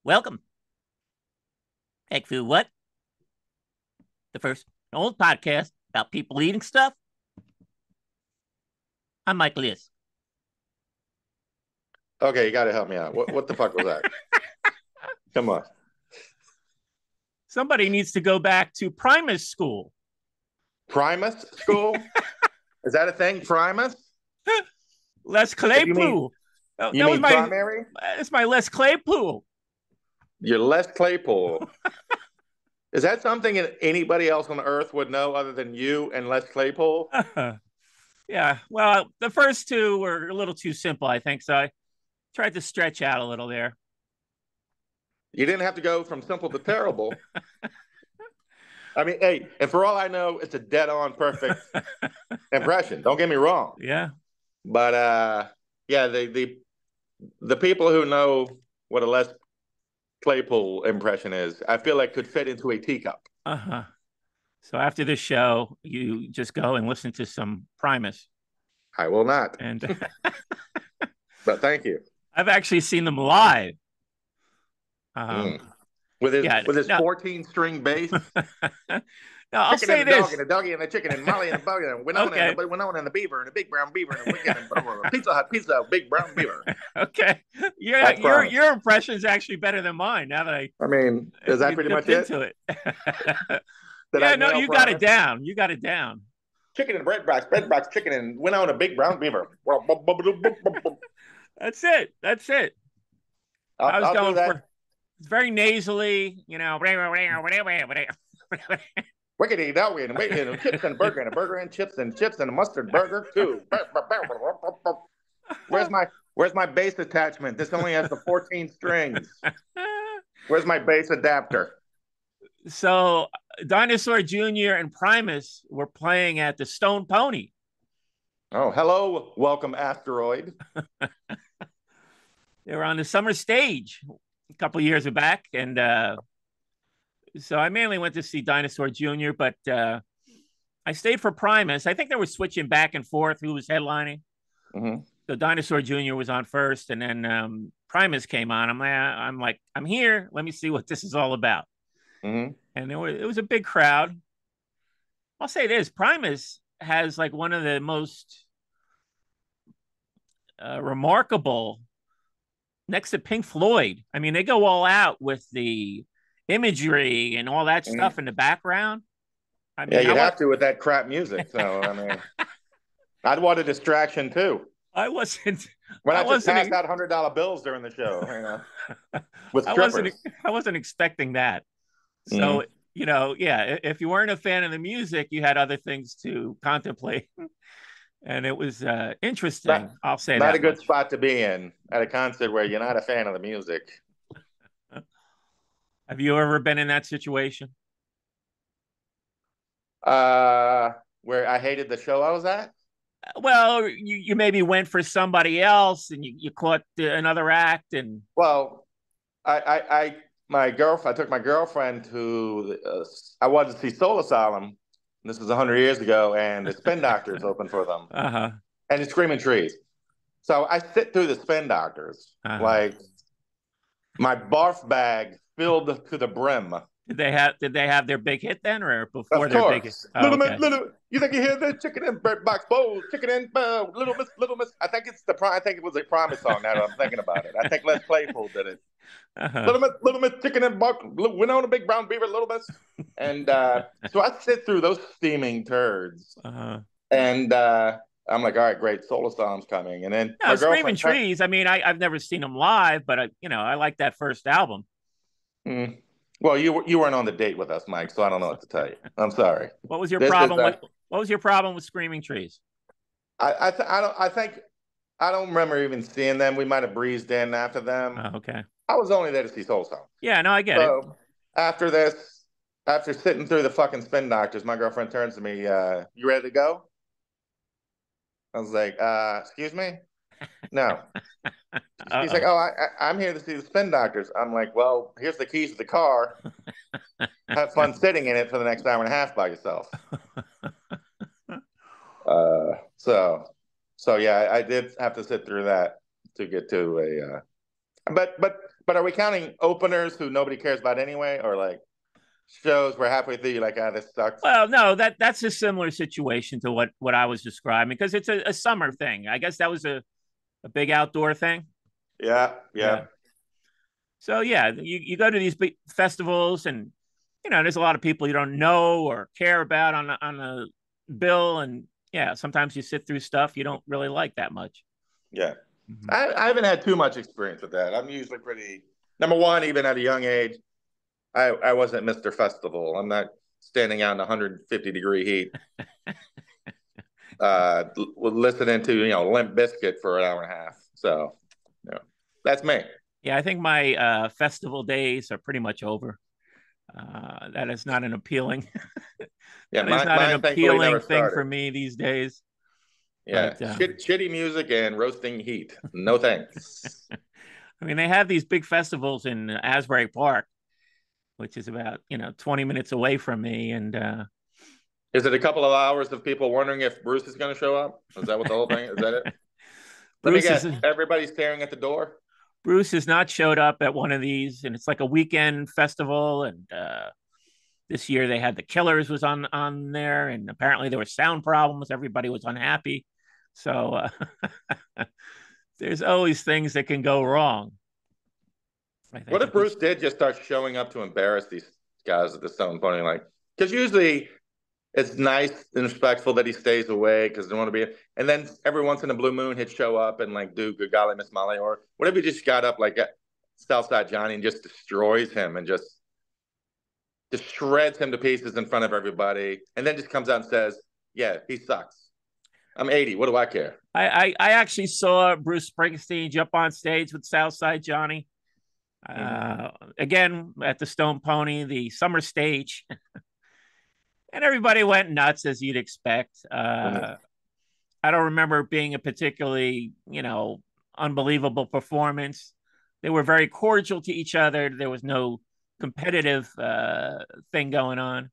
Welcome. Heck Food What? The first old podcast about people eating stuff. I'm Mike Liz. Okay, you got to help me out. What the fuck was that? Come on. Somebody needs to go back to Primus school. Primus school? Is that a thing? Primus? Les You mean Claypool. you That was mean my. primary? It's my Les Claypool. You're Les Claypool. Is that something that anybody else on earth would know other than you and Les Claypool? Yeah. Well, the first two were a little too simple, I think. So I tried to stretch out a little there. You didn't have to go from simple to terrible. I mean, hey, and for all I know, it's a dead-on perfect impression. Don't get me wrong. Yeah. But yeah, the people who know what a Les Claypool impression is, I feel like could fit into a teacup. Uh-huh. So after this show, you just go and listen to some Primus. I will not. And But thank you. I've actually seen them live. Mm. With his Yeah, with his no. 14-string bass. No, I'll Chicken say and the dog this. and the doggy and the chicken and Molly and the bug and Winona Okay. and the beaver and the big brown beaver and the wicked and Pizza Hut pizza big brown beaver. Okay. That's Primus. Your impression is actually better than mine now that I mean, is that pretty much it? into it. Did Yeah, I no, nail you got it Primus? down. You got it down. Chicken and bread box chicken and Winona big brown beaver. That's it. That's it. I was I'll do going that. for it's very nasally, Wickedy doggy and chips and burger and chips and a mustard burger too. Where's my bass attachment? This only has the 14 strings. Where's my bass adapter? So Dinosaur Jr. and Primus were playing at the Stone Pony. Oh, hello, welcome asteroid. They were on the summer stage a couple of years back, and so I mainly went to see Dinosaur Jr., but I stayed for Primus. I think they were switching back and forth who was headlining. Mm-hmm. So Dinosaur Jr. was on first, and then Primus came on. I'm like, I'm here. Let me see what this is all about. Mm-hmm. And it was a big crowd. I'll say this: Primus has like one of the most remarkable, next to Pink Floyd. I mean, they go all out with the imagery and all that stuff in the background. I Yeah, mean, you'd have to with that crap music. So I mean, I'd want a distraction too. I wasn't. When I just wasn't. passed out $100 bills during the show, with I strippers. wasn't expecting that. So yeah, if you weren't a fan of the music, you had other things to contemplate, and it was interesting. I'll say Not that a good much. spot to be in at a concert where you're not a fan of the music. Have you ever been in that situation? Where I hated the show I was at. Well, you maybe went for somebody else, and you caught another act, and Well, my girlfriend. I took my girlfriend to. I wanted to see Soul Asylum. This was 100 years ago, and the Spin Doctors opened for them, uh-huh, and the Screaming Trees. So I sit through the Spin Doctors, like my barf bag filled to the brim. Did they have their big hit then, or before Of their big hit? course, Oh, okay. You think you hear the chicken and bread box bowl, chicken and Little Miss. I think I think it was a Promise song. Now that I'm thinking about it, I think Les Claypool did it. Uh-huh. Little Miss chicken and buck, Winona big brown beaver, Little Miss, and so I sit through those steaming turds, Uh-huh. and I'm like, all right, great, Soul Asylum's coming, and then No, my Screaming girlfriend. Trees. I mean, I've never seen them live, but I like that first album. Well, you weren't on the date with us, Mike, so I don't know what to tell you. I'm sorry. What was your This is problem with What was your problem with Screaming Trees? I think I don't remember even seeing them. We might have breezed in after them. Oh, okay. I was only there to see Soul Stone. Yeah, no, I get it. So after this, after sitting through the fucking Spin Doctors, my girlfriend turns to me, "You ready to go?" I was like, "Excuse me, no." She's like, Uh-oh. "Oh, I'm here to see the Spin Doctors." I'm like, "Well, here's the keys to the car. Have fun sitting in it for the next hour and a half by yourself." Uh, so, so yeah, I did have to sit through that to get to a. But But are we counting openers who nobody cares about anyway, or like shows where halfway through you're like, ah, this sucks? Well, no, that's a similar situation to what I was describing because it's a summer thing. I guess that was a big outdoor thing. Yeah, Yeah. yeah, So yeah, you go to these big festivals and there's a lot of people you don't know or care about on a bill, and yeah, sometimes you sit through stuff you don't really like that much. yeah. Mm-hmm. I haven't had too much experience with that. I'm usually pretty. Number one, even at a young age, I wasn't Mr. Festival. I'm not standing out in 150-degree heat, listening to Limp Bizkit for an hour and a half. So, you know, that's me. Yeah, I think my festival days are pretty much over. That is not an appealing Yeah, that is not an mine thankfully never appealing thing started. for me these days. Yeah, But shitty music and roasting heat. No thanks. I mean, they have these big festivals in Asbury Park, which is about 20 minutes away from me, and Is it a couple of hours of people wondering if Bruce is going to show up? Is that what the whole thing is? That it? Let me Bruce guess. is Everybody's staring at the door. Bruce has not showed up at one of these, and it's like a weekend festival. And this year they had the Killers was on there, and apparently there were sound problems. Everybody was unhappy, so there's always things that can go wrong. I What think if at this. Bruce did just start showing up to embarrass these guys at the Stone Pony? Like, because usually it's nice and respectful that he stays away because they want to be. And then every once in a blue moon, he'd show up and like do "Good Golly Miss Molly," or what if he just got up like Southside Johnny and just destroys him and just shreds him to pieces in front of everybody, and then just comes out and says, "Yeah, he sucks. I'm 80. What do I care?" I actually saw Bruce Springsteen jump on stage with Southside Johnny. Mm-hmm. Again at the Stone Pony, the summer stage, and everybody went nuts as you'd expect. Mm-hmm. I don't remember it being a particularly, unbelievable performance. They were very cordial to each other. There was no competitive thing going on.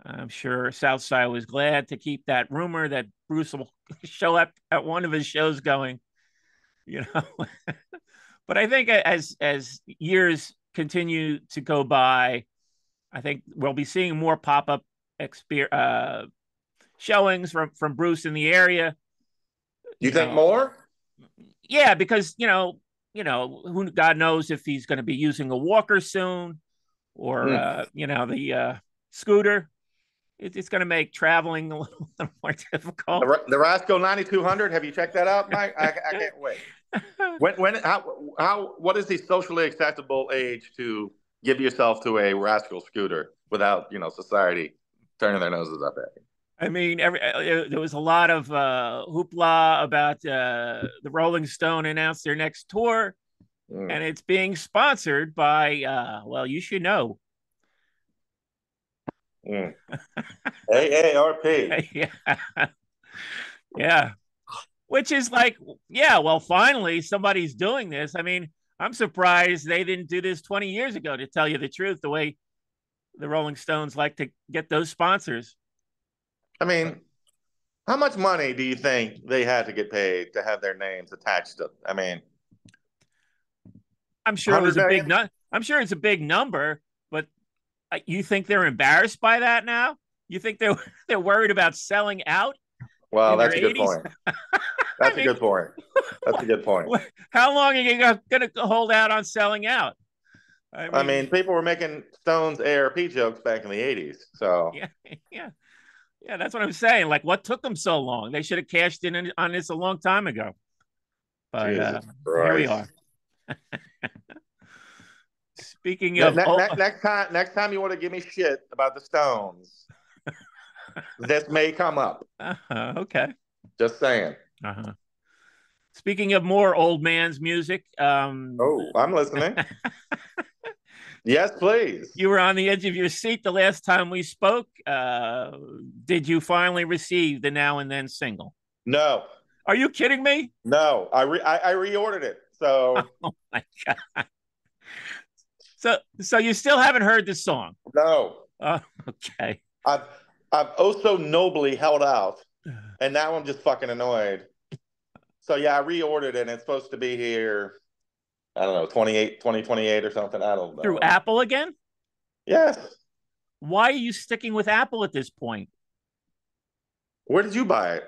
I'm sure Southside was glad to keep that rumor that Bruce will show up at one of his shows going, you know. But I think as years continue to go by, I think we'll be seeing more pop up showings from Bruce in the area. You You think know, more? yeah, because who God knows if he's going to be using a walker soon or Mm. the scooter. It's going to make traveling a little more difficult. The Rascal 9200. Have you checked that out, Mike? I can't wait. When how what is the socially acceptable age to give yourself to a Rascal scooter without society turning their noses up at you? I mean, there was a lot of hoopla about the Rolling Stone announced their next tour, Mm. and it's being sponsored by, well, you should know. Mm. AARP. Yeah, yeah. Which is like, yeah, well, finally somebody's doing this. I mean, I'm surprised they didn't do this 20 years ago, to tell you the truth, the way the Rolling Stones like to get those sponsors. I mean, how much money do you think they had to get paid to have their names attached to? I mean, I'm sure it was 100 a big million? nut. I'm sure it's a big number, but you think they're embarrassed by that now? You think they're worried about selling out Well, in their that's a good 80s? point. I That's a mean, good point. That's a good point. how long are you going to hold out on selling out? I I mean, mean, people were making Stones ARP jokes back in the 80s. So, yeah, yeah, yeah. That's what I'm saying. Like, what took them so long? They should have cashed in on this a long time ago. But Jesus here we Christ. are. Speaking of, Next time you want to give me shit about the Stones, this may come up. okay. Just saying. Uh-huh. Speaking of more old man's music, Oh, I'm listening. Yes, please. you were on the edge of your seat the last time we spoke. Did you finally receive the Now and Then single? No, Are you kidding me? no. I reordered it. So Oh my god! So you still haven't heard the song? no. Oh, okay. I've I've oh so nobly held out, and now I'm just fucking annoyed. So yeah, I reordered it, and it's supposed to be here I don't know, 2028 or something. I don't Through know. Apple again? Yes. Why are you sticking with Apple at this point? Where did you buy it?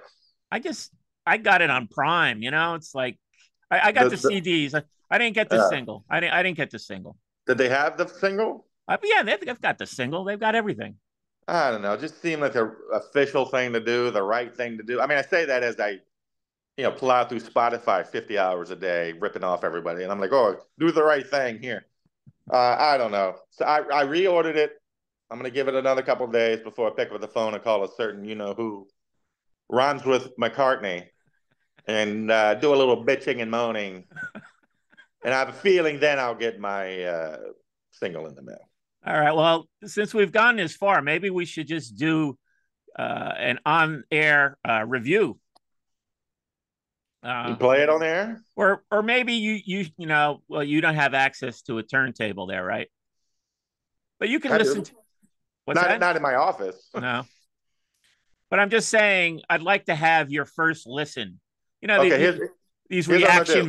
I just I got it on Prime. It's like I got the The CDs. I didn't get the single. I didn't get the single. did they have the single? Yeah, they've got the single. They've got everything. I don't know. It just seemed like the official thing to do, the right thing to do. I mean, I say that as I, plow through Spotify 50 hours a day, ripping off everybody, and I'm like, oh, do the right thing here. I don't know. So I reordered it. I'm gonna give it another couple of days before I pick up the phone and call a certain who rhymes with McCartney and do a little bitching and moaning. And I have a feeling then I'll get my single in the mail. All right. Well, since we've gone this far, maybe we should just do an on-air review. You play it on air? Or maybe well, you don't have access to a turntable there, right? But you can I listen do. to what's Not that? not in my office. No. But I'm just saying, I'd like to have your first listen. Okay, These here's what I'm gonna do.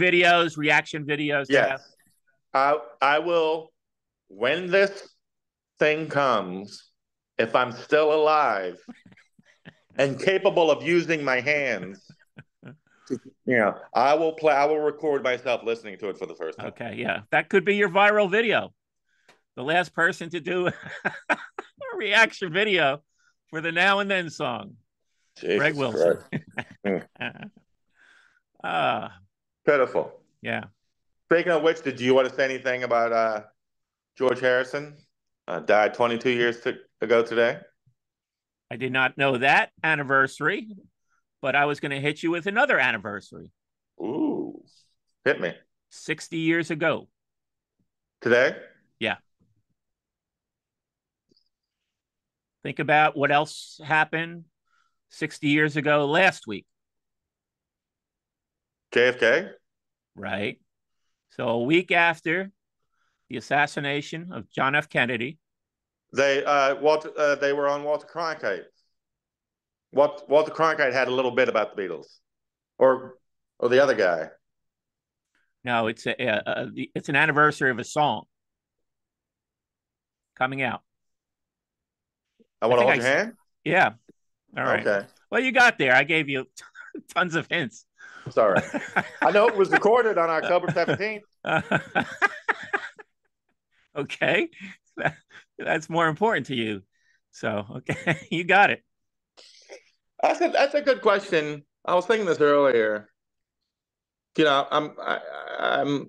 reaction videos they have. Yes, I will when this thing comes. If I'm still alive and capable of using my hands, I will play. I will record myself listening to it for the first time. Okay, yeah, that could be your viral video. The last person to do a reaction video for the Now and Then song, Greg Jesus Wilson. Christ. Pitiful. Yeah. Speaking of which, did you want to say anything about George Harrison? Died 22 years ago today. I did not know that anniversary, but I was going to hit you with another anniversary. Ooh, hit me. 60 years ago. Today? Yeah. Think about what else happened 60 years ago last week. JFK? Right. So a week after the assassination of John F. Kennedy. They were on Walter Cronkite. Walter Cronkite had a little bit about the Beatles, or the other guy. No, it's it's an anniversary of a song coming out. I want to hold your hand. Yeah. All right. Okay. Well, you got there. I gave you tons of hints. Sorry. I know it was recorded on October 17th. Okay. That's more important to you. So, okay, you got it. That's a good question. I was thinking this earlier. I'm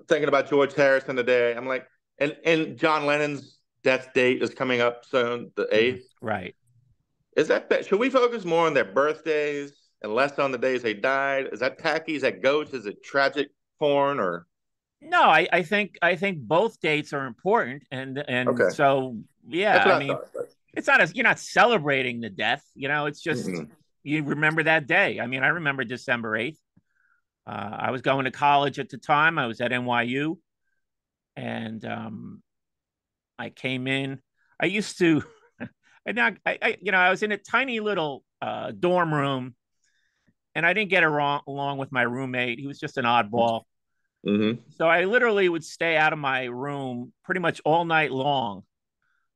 thinking about George Harrison today. I'm like, and John Lennon's death date is coming up soon, the 8th. Right. Should we focus more on their birthdays and less on the days they died? Is that tacky? Is that gauche? Is it tragic porn or? No, I think both dates are important, and Okay. so yeah, I mean, it's not you're not celebrating the death, it's just you remember that day. I mean, I remember December 8th. I was going to college at the time. I was at NYU, and I came in. I used to, I was in a tiny little dorm room, and I didn't get along with my roommate. He was just an oddball. Mm-hmm. So I literally would stay out of my room pretty much all night long.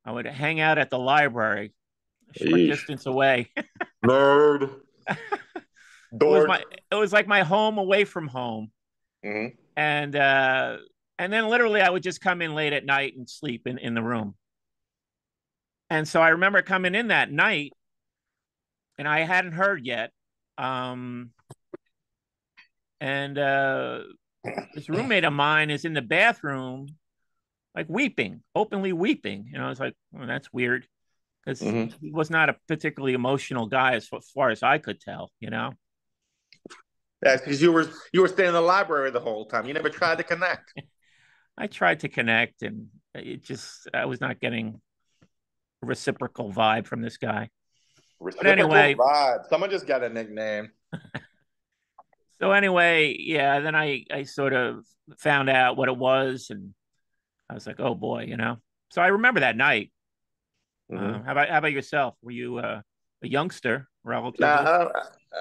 I would hang out at the library, a short distance away. Nerd. It was like my home away from home. Mm-hmm. And then literally I would just come in late at night and sleep in the room. And so I remember coming in that night, and I hadn't heard yet. This roommate of mine is in the bathroom, like weeping, openly weeping. I was like, oh, that's weird, because he was not a particularly emotional guy as far as I could tell. Yeah, because you were staying in the library the whole time. You never tried to connect. I tried to connect, and I was not getting a reciprocal vibe from this guy. But anyway, vibe. Someone just got a nickname. So anyway, yeah, then I sort of found out what it was, and I was like, oh boy, So I remember that night. How about yourself? Were you a youngster relatively? Nah,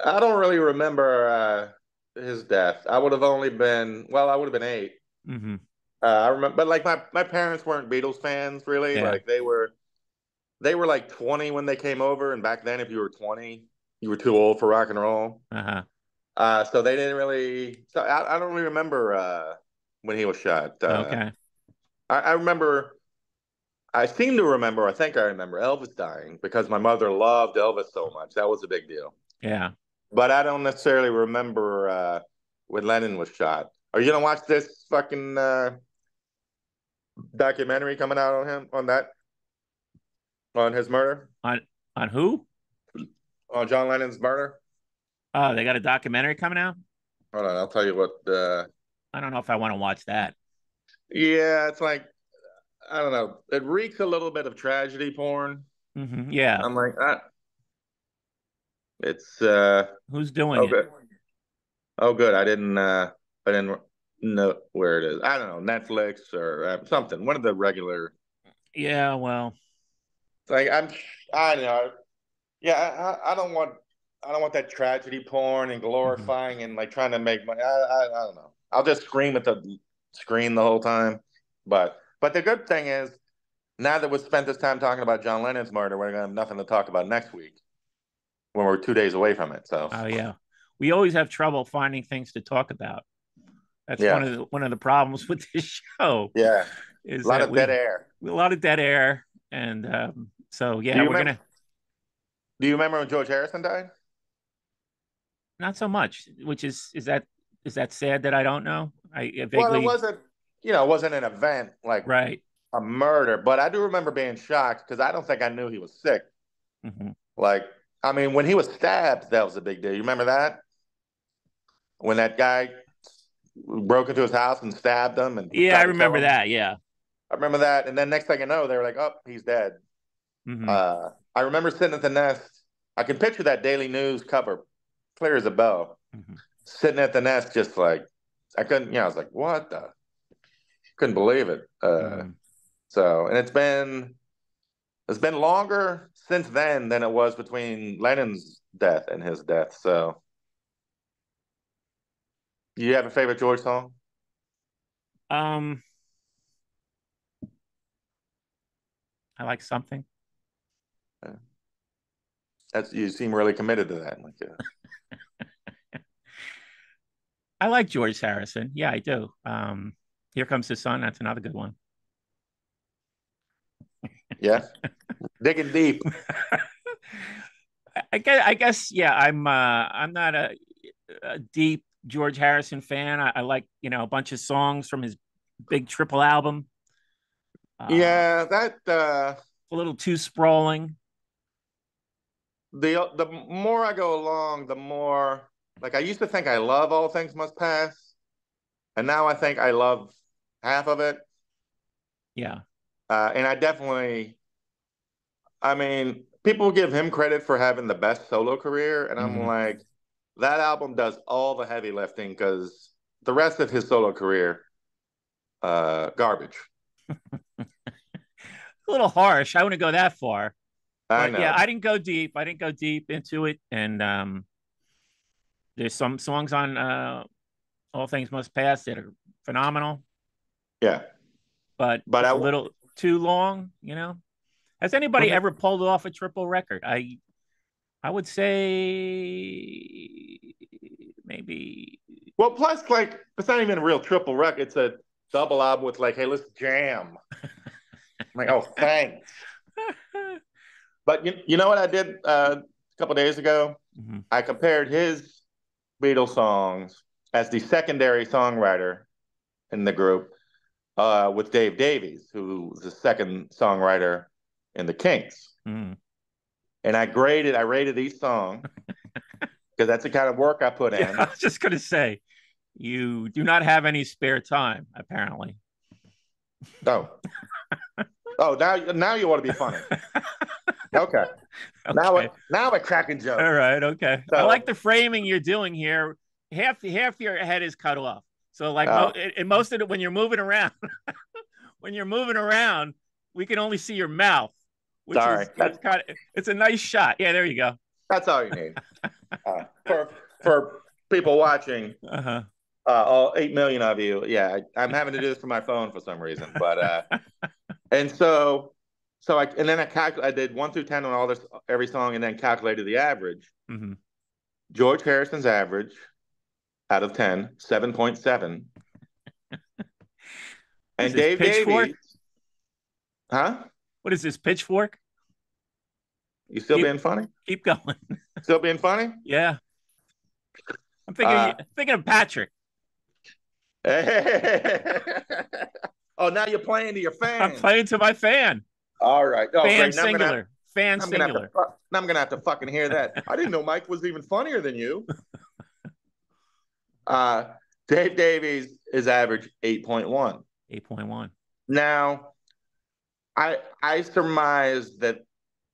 I don't really remember his death. I would have only been 8. Mm-hmm. I remember, but like my parents weren't Beatles fans really. Yeah. Like they were like 20 when they came over, and back then, if you were 20, you were too old for rock and roll. Uh-huh. So they didn't really. So I don't really remember when he was shot. Okay. I remember. I seem to remember. I think I remember Elvis dying because my mother loved Elvis so much. That was a big deal. Yeah. But I don't necessarily remember when Lennon was shot. Are you gonna watch this fucking documentary coming out on him on his murder, On on who? on John Lennon's murder? Oh, they got a documentary coming out? Hold on, I'll tell you what. I don't know if I want to watch that. Yeah, it's like I don't know. It reeks a little bit of tragedy porn. Yeah. I'm like, it's Who's doing oh it? good, oh good. I didn't know where it is. I don't know, Netflix or something. One of the regular. Yeah, well. It's like I don't know. Yeah, I don't want that tragedy porn and Mhm. glorifying and like trying to make money. I don't know. I'll just scream at the screen the whole time. But the good thing is now that we've spent this time talking about John Lennon's murder, we're gonna have nothing to talk about next week when we're 2 days away from it. So Oh yeah. We always have trouble finding things to talk about. That's yeah, one of the problems with this show yeah, a is lot that of dead we air. a lot of dead air, and so Do yeah, you we're remember? gonna Do you remember when George Harrison died? not so much. Which is that sad that I don't know? I Well, it vaguely wasn't. It wasn't an event like right. a murder, but I do remember being shocked because I don't think I knew he was sick. Hmm. Like, I mean, when he was stabbed, that was a big deal. You remember that? When that guy broke into his house and stabbed him and Yeah, I tried to kill remember him. that. Yeah. I remember that. And then next thing you know, they were like, oh, he's dead. Hmm. I remember sitting at the nest. I can picture that Daily News cover clear as a bell. Hmm. Sitting at the nest, just like, I couldn't, I was like, what the? Couldn't believe it. Hmm. And it's been longer since then than it was between Lennon's death and his death. So, you have a favorite George song? Um, I like something. You seem really committed to that. Like, I like George Harrison. Yeah, I do. Here Comes the Sun. That's another good one. yeah, digging deep. I guess, yeah. I'm not a deep George Harrison fan. I like a bunch of songs from his big triple album. Uh, Yeah, that a little too sprawling. the more I go along, the more like I used to think I love All Things Must Pass, and now I think I love half of it. Yeah. And I mean, people give him credit for having the best solo career, and I'm Hmm. like, that album does all the heavy lifting because the rest of his solo career, garbage. A little harsh. I wouldn't go that far, I but yeah, know. I didn't go deep. I didn't go deep into it, and there's some songs on All Things Must Pass that are phenomenal, Yeah, but but just I a little too long. Has anybody Mhm. ever pulled off a triple record? I would say maybe. Well, plus, like, it's not even a real triple record. It's a double album with, like, hey, let's jam. I'm like, oh, thanks. But you know what I did a couple days ago? Mhm. I compared his Beatles songs as the secondary songwriter in the group with Dave Davies, who was the second songwriter in the Kinks. Mhm. And I rated each song because that's the kind of work I put Yeah, I in. was just gonna say you do not have any spare time, apparently. Oh, now you want to be funny. Okay. Okay. Now we're cracking All jokes. right. Okay. I like So, the framing you're doing here. Half your head is cut off. So like oh, in most of it, when you're moving around, when you're moving around, we can only see your mouth, which sorry. is kind of it's a nice shot. Yeah, there you go. That's all you need. For people watching, Uh huh. All 8 million of you. Yeah, I'm having to do this from my phone for some reason, but and and then I did 1 through 10 on all this every song, and then calculated the average. Mm-hmm. George Harrison's average out of 10, 7.7, What is and this, Dave pitchfork? Davies, huh? What is this, pitchfork? You still Keep being funny? keep going. Still being funny? Yeah, I'm Uh, thinking of Patrick. oh, now you're playing to your I'm fans. playing to my fan. All right. Oh, Fan great. singular. Fan Now I'm gonna have to, singular. now I'm gonna have to fucking hear that. I didn't know Mike was even funnier than you. Uh, Dave Davies is average 8.1. 8.1. Now, I surmise that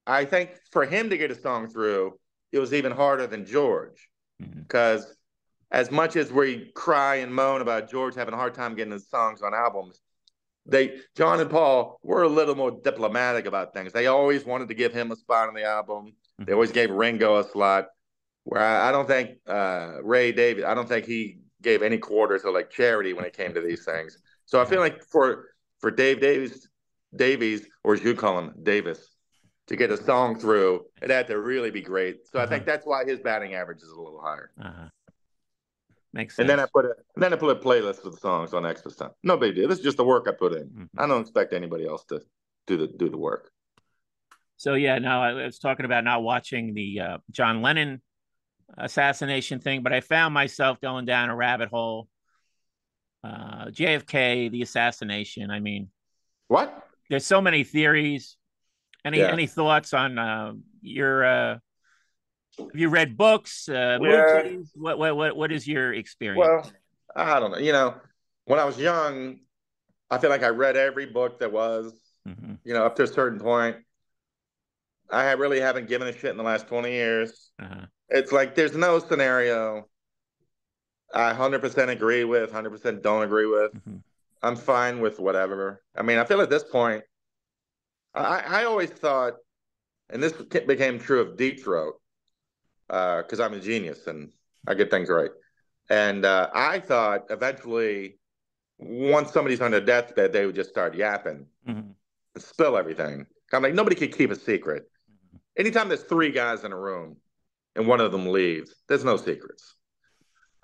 I think for him to get a song through, it was even harder than George, Mm-hmm. because as much as we cry and moan about George having a hard time getting his songs on albums, John and Paul were a little more diplomatic about things. They always wanted to give him a spot on the album. They Mm-hmm. always gave Ringo a slot. Where I don't think Ray Davies, I don't think he gave any quarter to like charity when it came to these things. So I Yeah. feel like for Davies, or as you call him, Davis, to get a song through, it had to really be great. So I Uh-huh. think that's why his batting average is a little higher. Uh-huh. Makes And then sense. I put a playlist of the songs on extra stuff. No big deal. This is just the work I put in. Mm-hmm. I don't expect anybody else to do the work. So yeah, now I was talking about not watching the John Lennon assassination thing, but I found myself going down a rabbit hole. JFK, the assassination. I mean, What? there's so many theories. Yeah. Any thoughts on your? Have you read books, Yeah. movies? What is your experience? Well, I don't know. When I was young, I feel like I read every book that was, Mm-hmm. up to a certain point. I really haven't given a shit in the last 20 years. Uh-huh. It's like there's no scenario I 100% agree with, 100% don't agree with. Mm-hmm. I'm fine with whatever. I mean, I feel at this point, I always thought, and this became true of Deep Throat, because I'm a genius and I get things right. And I thought eventually, once somebody's on their deathbed, they would just start yapping Mm-hmm. and spill everything. I'm like, nobody can keep a secret. Anytime there's three guys in a room and one of them leaves, there's no secrets.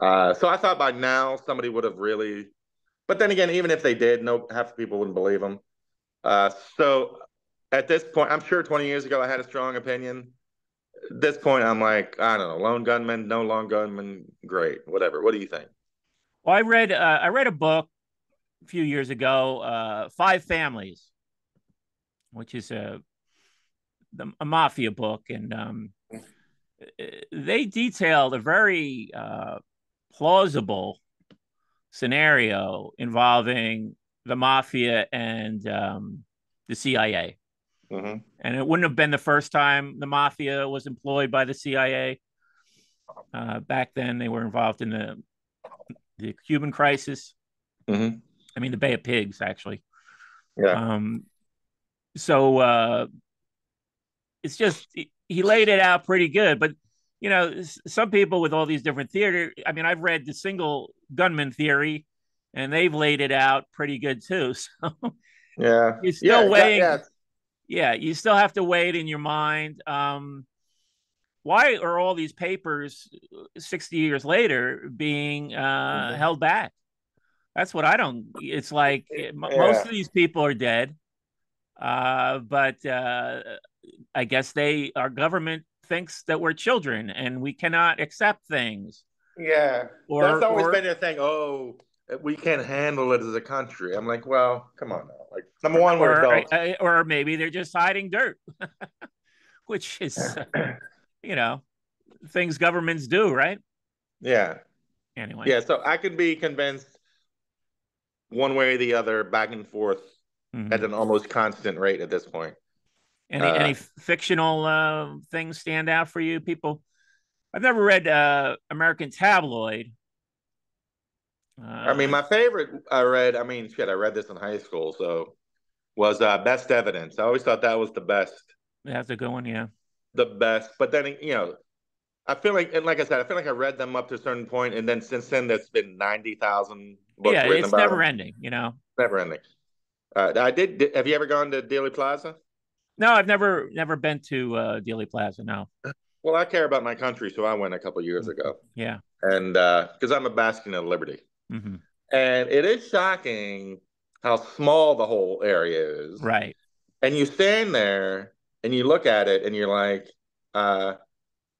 So I thought by now somebody would have really, but then again, even if they did, no, half the people wouldn't believe them. So at this point, I'm sure 20 years ago I had a strong opinion. At this point, I'm like, I don't know, lone gunman, no lone gunman, great, whatever. What do you think? Well, I read a book a few years ago, Five Families, which is a mafia book, and they detailed a very plausible scenario involving the mafia and the CIA. Mm-hmm. And it wouldn't have been the first time the mafia was employed by the CIA. Back then, they were involved in the Cuban crisis. Mm-hmm. I mean, the Bay of Pigs, actually. Yeah. Um, so it's just he laid it out pretty good. But some people with all these different theater. I mean, I've read the single gunman theory, and they've laid it out pretty good too. So Yeah. you're Yeah. still weighing. Yeah. Yeah, you still have to weigh it in your mind. Why are all these papers 60 years later being Mm-hmm. held back? That's what I don't. It's like most Yeah. of these people are dead, but I guess our government thinks that we're children and we cannot accept things. Yeah. That's Or always been or the thing. Oh, we can't handle it as a country. I'm like, well, come on now. Like, number one, we're adults. or maybe they're just hiding dirt, which is you know things governments do, right? Yeah. Anyway. Yeah. So I could be convinced one way or the other, back and forth at Mm-hmm. an almost constant rate at this point. Any fictional things stand out for you, people? I've never read American Tabloid. I mean, Uh, my favorite I read, I mean, shit, I read this in high school, so was Best Evidence. I always thought that was the best, that's a good one, yeah. the best. But then, I feel like, and like I said, I feel like I read them up to a certain point, and then since then, there's been 90,000 books Yeah, written it's about never them. ending, you know. Never ending. I did. Have you ever gone to Dealey Plaza? No, I've never been to Dealey Plaza. No. Well, I care about my country, so I went a couple years Mhm. ago, Yeah. and because I'm a bastion of liberty, Hmm. and it is shocking how small the whole area is. Right. And you stand there and you look at it, and you're like, uh,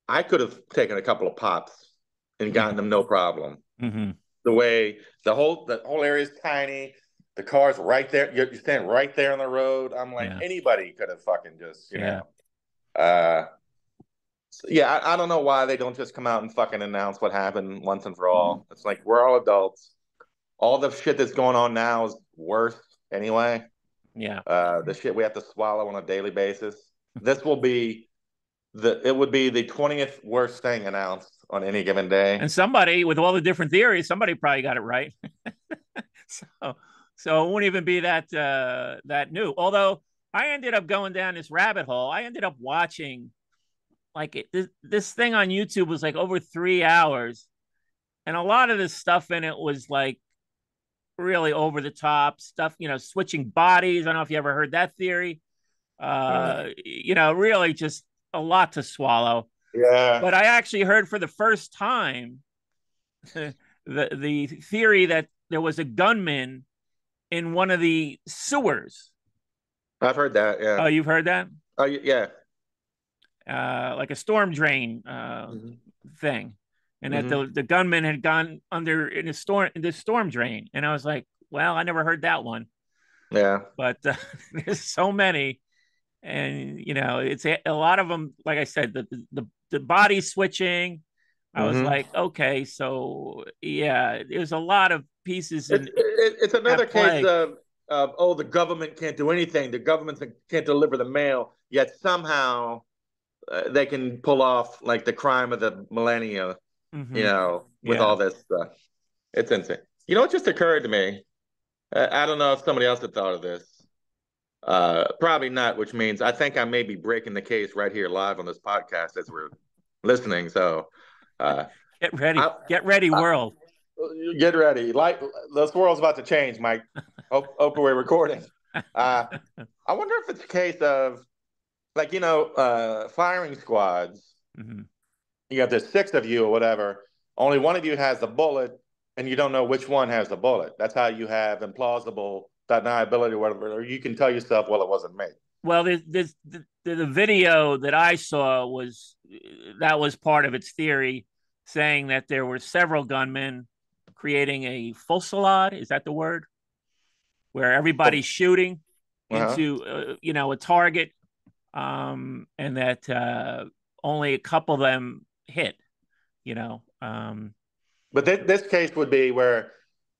I could have taken a couple of pops and gotten them no problem. Hmm. The way the whole area is tiny, the car's right there. You stand right there on the road. I'm like, Yeah. anybody could have fucking just, Yeah. Uh, yeah, I don't know why they don't just come out and fucking announce what happened once and for all. It's like we're all adults. All the shit that's going on now is worse anyway. Yeah. The shit we have to swallow on a daily basis. This will be it would be the 20th worst thing announced on any given day. And somebody with all the different theories, somebody probably got it right. so so it won't even be that new. Although I ended up going down this rabbit hole. I ended up watching like this thing on YouTube was like over 3 hours, and a lot of this stuff in it was like really over the top stuff. Switching bodies. I don't know if you ever heard that theory. Mm. Really just a lot to swallow. Yeah, But I actually heard for the first time the theory that there was a gunman in one of the sewers. I've heard that. Yeah. Oh, you've heard that? Oh, yeah. Like a storm drain Hmm. thing, and that Hmm. the gunman had gone under in this storm drain. And I was like, well, I never heard that one, Yeah. but there's so many, and it's a lot of them. Like I said, the body switching. I was Hmm. like, okay, so yeah, there's a lot of pieces It's at another case play. of oh, the government can't do anything. The government can't deliver the mail, yet somehow they can pull off like the crime of the millennia. Hmm. With Yeah. all this stuff, it's insane. You know, what just occurred to me. I don't know if somebody else had thought of this. Probably not, which means I think I may be breaking the case right here live on this podcast as we're listening. So, uh, Get ready. I, Get ready, I, world. get ready. Like this world's about to change, Mike. Hope we're recording. Uh, I wonder if it's a case of like firing squads. Hmm. You got there's six of you or whatever. Only one of you has the bullet, and you don't know which one has the bullet. That's how you have implausible deniability or whatever. Or you can tell yourself, well, it wasn't me. Well, the video that I saw that was part of its theory, saying that there were several gunmen creating a fusillade. Is that the word? Where everybody's shooting Uh-huh. into a target, and that only a couple of them hit. You know, But this case would be where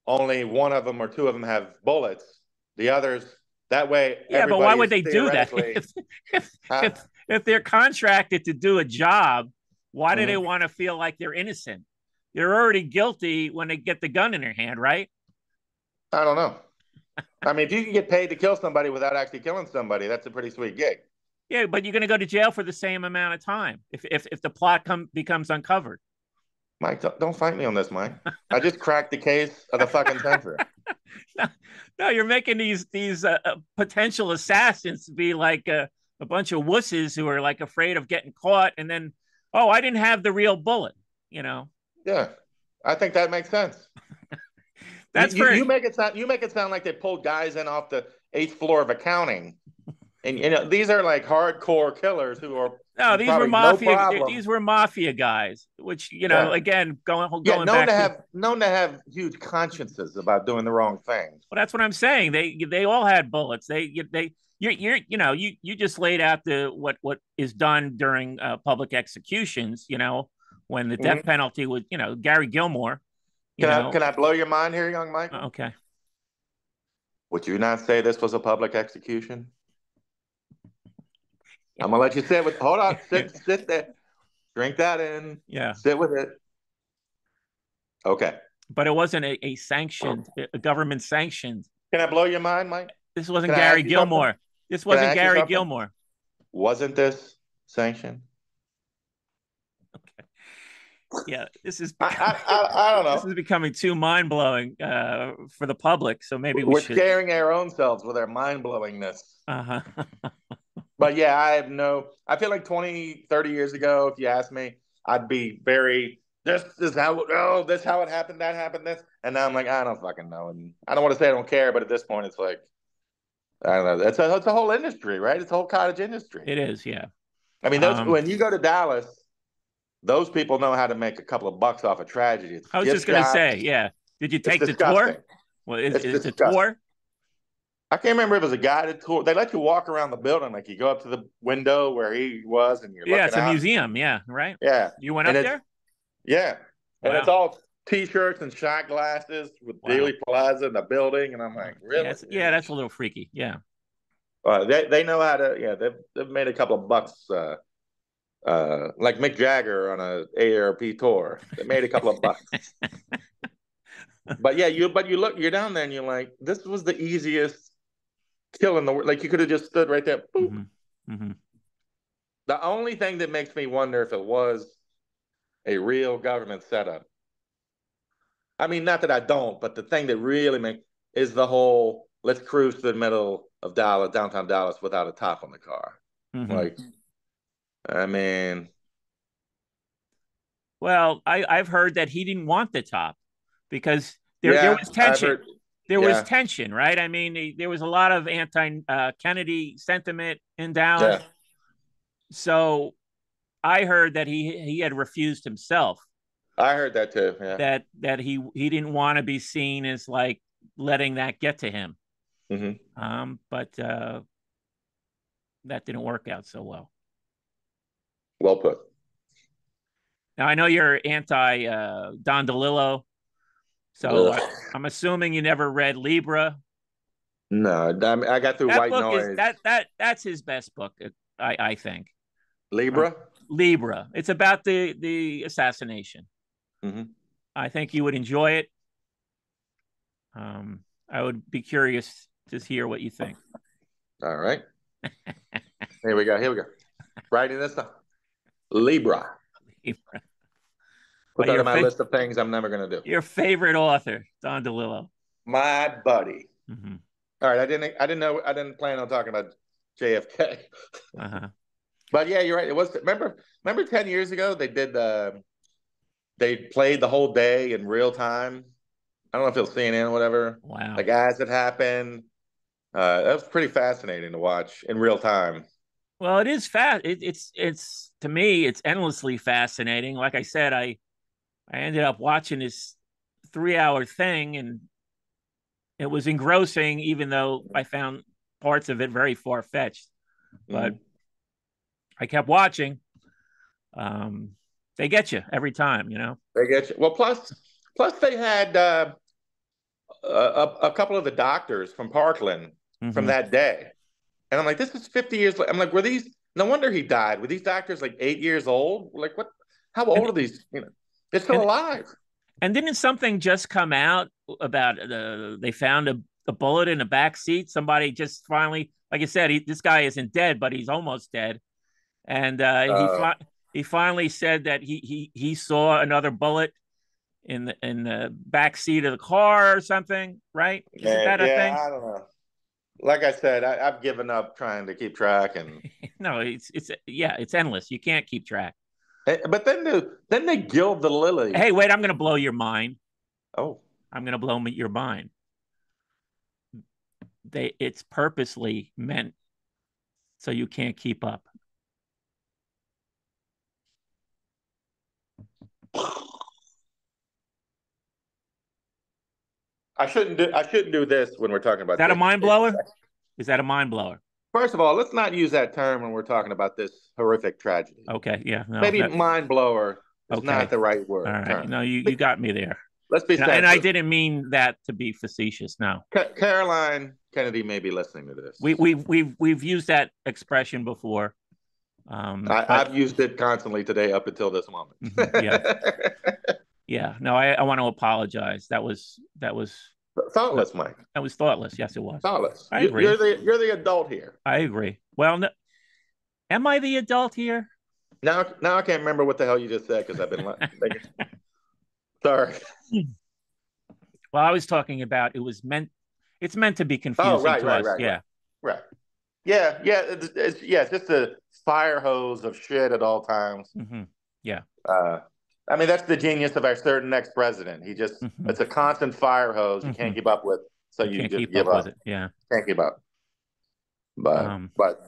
only one of them or two of them have bullets. The others, that way, yeah, but why everybody would is they do that theoretically. if Huh? if they're contracted to do a job? Why do they Mhm. want to feel like they're innocent? They're already guilty when they get the gun in their hand, right? I don't know. I mean, if you can get paid to kill somebody without actually killing somebody, that's a pretty sweet gig. Yeah, but you're going to go to jail for the same amount of time if the plot becomes uncovered. Mike, don't fight me on this, Mike. I just cracked the case of the fucking century. no, no, you're making these potential assassins be like a bunch of wusses who are like afraid of getting caught, and then, oh, I didn't have the real bullet. You know, Yeah, I think that makes sense. You, that's you for you make it sound like they pulled guys in off the eighth floor of accounting, and these are like hardcore killers who are no. These were probably no mafia. problem. These were mafia guys, which Yeah, again, yeah, going back to. known to have huge consciences about doing the wrong thing. Well, that's what I'm saying. They all had bullets. You just laid out the what is done during public executions. When the death Hmm. penalty was Gary Gilmore. You Can know, I blow your mind here, young Michael? okay. Would you not say this was a public execution? I'm gonna let you sit with. Hold on, sit there, drink that in, Yeah, sit with it. Okay. but it wasn't a sanctioned, a government sanctioned. Can I blow your mind, Mike? This wasn't Can I Gary ask you something? Gilmore. This Can I wasn't ask you Gary something? Gilmore. Wasn't this sanctioned? Okay. yeah, I don't this know. is becoming too mind blowing for the public. So maybe we We're should. scaring our own selves with our mind blowingness. Uh huh. But yeah, I have no, I feel like 20, 30 years ago, if you asked me, I'd be very, this is how, oh, this how it happened, that happened, this. And now I'm like, I don't fucking know. And I don't want to say I don't care, but at this point, it's like, I don't know. It's a whole industry, right? It's a whole cottage industry. It is, yeah. I mean, those Um, when you go to Dallas, those people know how to make a couple of bucks off a tragedy. It's I was gift just gonna shops. say, yeah. Did you It's take the disgusting. tour? Well, It's is the disgusting. tour? I can't remember if it was a guided tour. They let you walk around the building, like you go up to the window where he was, and you're Yeah, looking it's a out. museum. Yeah, right. Yeah, You went and up it's there? yeah, and it's Wow, all T-shirts and shot glasses with wow. Dealey Plaza in the building, and I'm like, Yeah, really? yeah, that's a little freaky. Yeah. They know how to. Yeah, they've made a couple of bucks. Like Mick Jagger on a AARP tour, they made a couple of bucks. But yeah, you're down there and you're like, this was the easiest kill in the world. Like you could have just stood right there. Boop. Mm-hmm. Mm-hmm. The only thing that makes me wonder if it was a real government setup. I mean, not that I don't, but the thing that really makes is the whole let's cruise to the middle of Dallas, downtown Dallas, without a top on the car. Mm-hmm. Like, I mean, Well, I've heard that he didn't want the top because there yeah, was I've tension. heard, There was yeah, tension, right? I mean, there was a lot of anti Kennedy sentiment in Dallas. yeah, So I heard that he had refused himself, I heard that too. Yeah. that he didn't want to be seen as like letting that get to him. Hmm. But that didn't work out so well. Well put. Now I know you're anti Don DeLillo, so Ugh. I'm assuming you never read Libra. No, I got through That White book is Noise. that's his best book, I think. Libra. Libra. It's about the assassination. Hmm. I think you would enjoy it. I would be curious to hear what you think. All right. Here we go. Here we go. Writing this down. Libra. Libra. Put that on my list of things I'm never going to do. Your favorite author, Don DeLillo. My buddy. Mm-hmm. All right. I didn't plan on talking about JFK. Uh-huh. But yeah, you're right. It was, remember 10 years ago, they played the whole day in real time. I don't know if it was CNN or whatever. Wow. Like as it happened. That was pretty fascinating to watch in real time. Well, it is fast. It's to me, it's endlessly fascinating. Like I said, I ended up watching this 3 hour thing, and it was engrossing, even though I found parts of it very far fetched. But I kept watching. They get you every time, you know. They get you. Well, plus they had a couple of the doctors from Parkland from Mm-hmm. that day, and I'm like, this is 50 years. I'm like, were these? No wonder he died. Were these doctors like 8 years old? Like, what? How old And are these? They're still and alive. and didn't something just come out about they found a bullet in the back seat? Somebody just finally, like I said, this guy isn't dead, but he's almost dead, and Uh, he finally said that he saw another bullet in the back seat of the car or something, right? Isn't Man, that a yeah, thing? I don't know. Like I said, I've given up trying to keep track, No, it's yeah, it's endless. You can't keep track. but then they gild the lily. Hey, wait, I'm going to blow your mind. Oh, I'm going to blow your mind. It's purposely meant so you can't keep up. I shouldn't do this when we're talking Is about that a mind JFK. blower? Is that a mind blower? First of all, let's not use that term when we're talking about this horrific tragedy. Okay, yeah, no, Maybe mind blower is not okay, the right all word right. term. No, you got me there, Let's be and I sensitive. didn't mean that to be facetious. No, Caroline Kennedy may be listening to this. we've used that expression before. But I've used it constantly today up until this moment. yeah, yeah. No, I want to apologize. Thoughtless, Mike. That was thoughtless. Yes, it was. Thoughtless. I You're agree. the adult here. I agree. Well, no, am I the adult here? Now I can't remember what the hell you just said because I've been thinking. Sorry. Well, I was talking about it's meant to be Oh, confusing right, to right, us. right, right, Yeah. right. Yeah, yeah. It's just a fire hose of shit at all times. Hmm. Yeah. Uh, I mean, that's the genius of our certain next president. He just Hmm. it's a constant fire hose you Hmm. can't keep up with, so You you can't just keep give up with up. it. Yeah. Can't keep up. But Um, but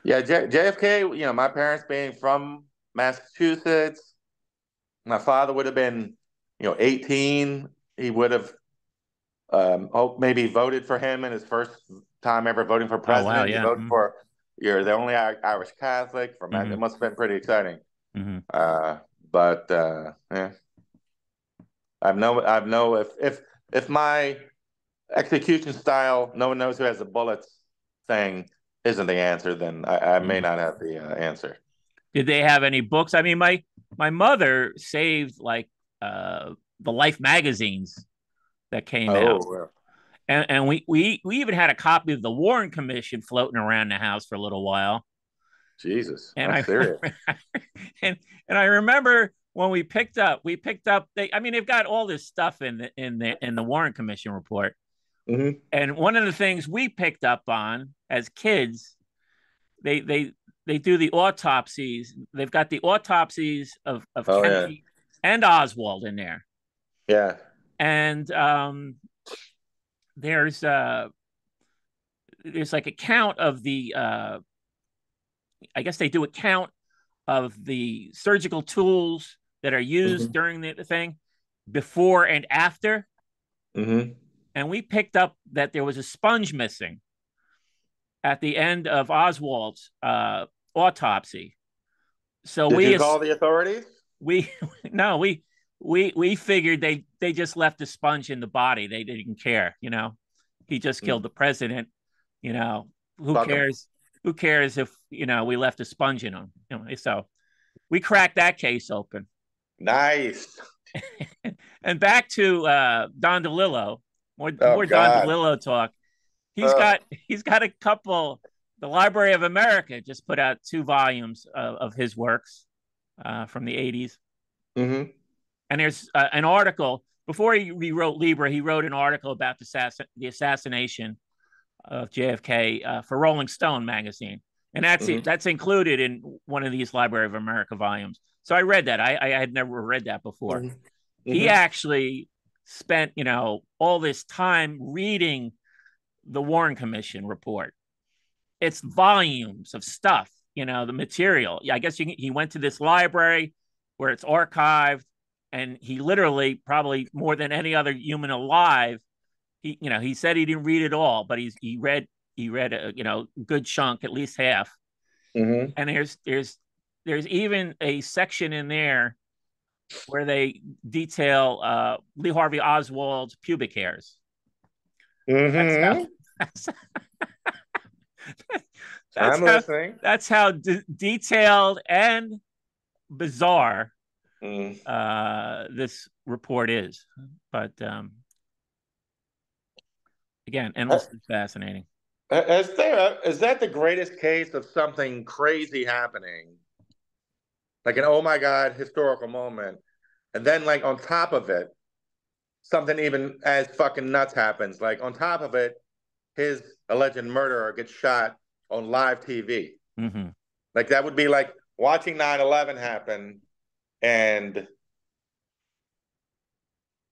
yeah, JFK. My parents being from Massachusetts, my father would have been 18. He would have maybe voted for him in his first time ever voting for oh wow. president. You Yeah. vote for you're the only Irish Catholic from Mm-hmm. it must have been pretty exciting. Mm-hmm. But yeah, I've no if my execution style, no one knows who has the bullets thing isn't the answer, then I may Mm-hmm. not have the answer. Did they have any books? I mean, my mother saved like the Life magazines that came Oh, out. well, And we even had a copy of the Warren Commission floating around the house for a little while. Jesus, And that's serious. and and I remember when we picked up I mean they've got all this stuff in the Warren Commission report. Hmm. And one of the things we picked up on as kids, they they they do the autopsies. They've got the autopsies of Oh yeah, Kennedy and Oswald in there. yeah. And there's there's like a count of the I guess they do a count of the surgical tools that are used Hmm. during the thing before and after. Hmm. And we picked up that there was a sponge missing at the end of Oswald's autopsy. So Did you call the authorities? we no we figured they just left the sponge in the body. They didn't care, He just killed Mm. the president. You know, who Fuck them. cares? Who cares if we left a sponge in him? So we cracked that case open. Nice. And back to Don DeLillo, more Oh more Don God. DeLillo talk. He's Uh, got he's got a couple. The Library of America just put out 2 volumes of his works from the '80s, hmm. and there's an article before he wrote Libra. He wrote an article about the assassination of JFK for Rolling Stone magazine, and Hmm. that's included in one of these Library of America volumes. So I read that. I had never read that before. Hmm. He Hmm. actually spent all this time reading the Warren Commission report. It's volumes of stuff, the material. Yeah, I guess he went to this library where it's archived, and he literally, probably more than any other human alive, he said he didn't read it all, but he read a good chunk, at least half. Hmm. And there's even a section in there where they detail Lee Harvey Oswald's pubic hairs. That's how Hmm. that's, that's I'm how listening. that's how detailed and bizarre Mm. this report is. But again, Uh, endlessly fascinating. is that the greatest case of something crazy happening, like an oh my god historical moment, and then like on top of it, something even as fucking nuts happens. Like on top of it, his alleged murderer gets shot on live TV. Mm-hmm. Like that would be like watching 9/11 happen and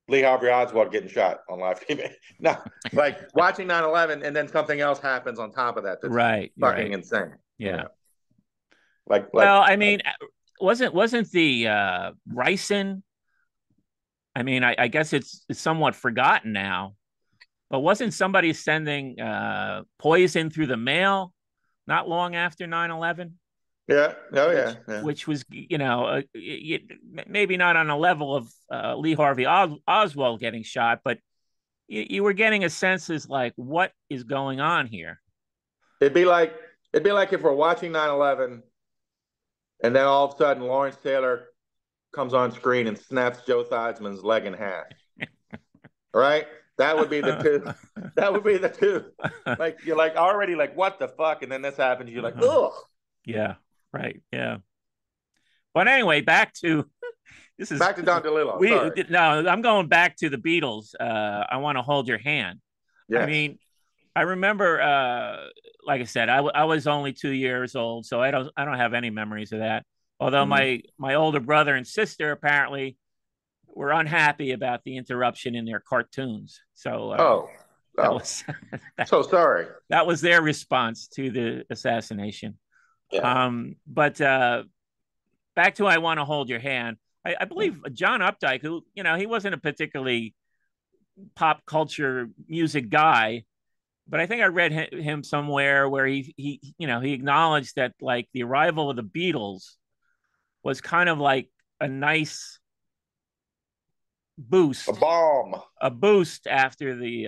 Lee Harvey Oswald getting shot on live TV. No, like watching 9/11 and then something else happens on top of that that's Right, fucking right. insane. Yeah. Like Well, I mean, wasn't the ricin? I mean, I guess it's somewhat forgotten now, but wasn't somebody sending poison through the mail not long after 9/11? yeah, oh which yeah, yeah. which was maybe not on a level of Lee Harvey Oswald getting shot, but you were getting a sense as like what is going on here. It'd be like it'd be like if we're watching 9/11 and then all of a sudden Lawrence Taylor comes on screen and snaps Joe Theismann's leg in half. Right? That would be the two. That would be the two. Like you're like already like what the fuck, and then this happens. You're like, ugh. Yeah, Right. Yeah. But anyway, back to this is Back to Don DeLillo. we Sorry. no, I'm going back to the Beatles. I want to hold your hand. I Yes. mean, I remember, like I said, I was only 2 years old, so I don't have any memories of that. Although Mhm. my older brother and sister apparently were unhappy about the interruption in their cartoons, so Oh, that oh, was so sorry. that was their response to the assassination. Yeah. But back to I want to hold your hand. I believe John Updike, who he wasn't a particularly pop culture music guy, but I think I read him somewhere where he acknowledged that like the arrival of the Beatles was kind of like a nice A boost, bomb. a boost after the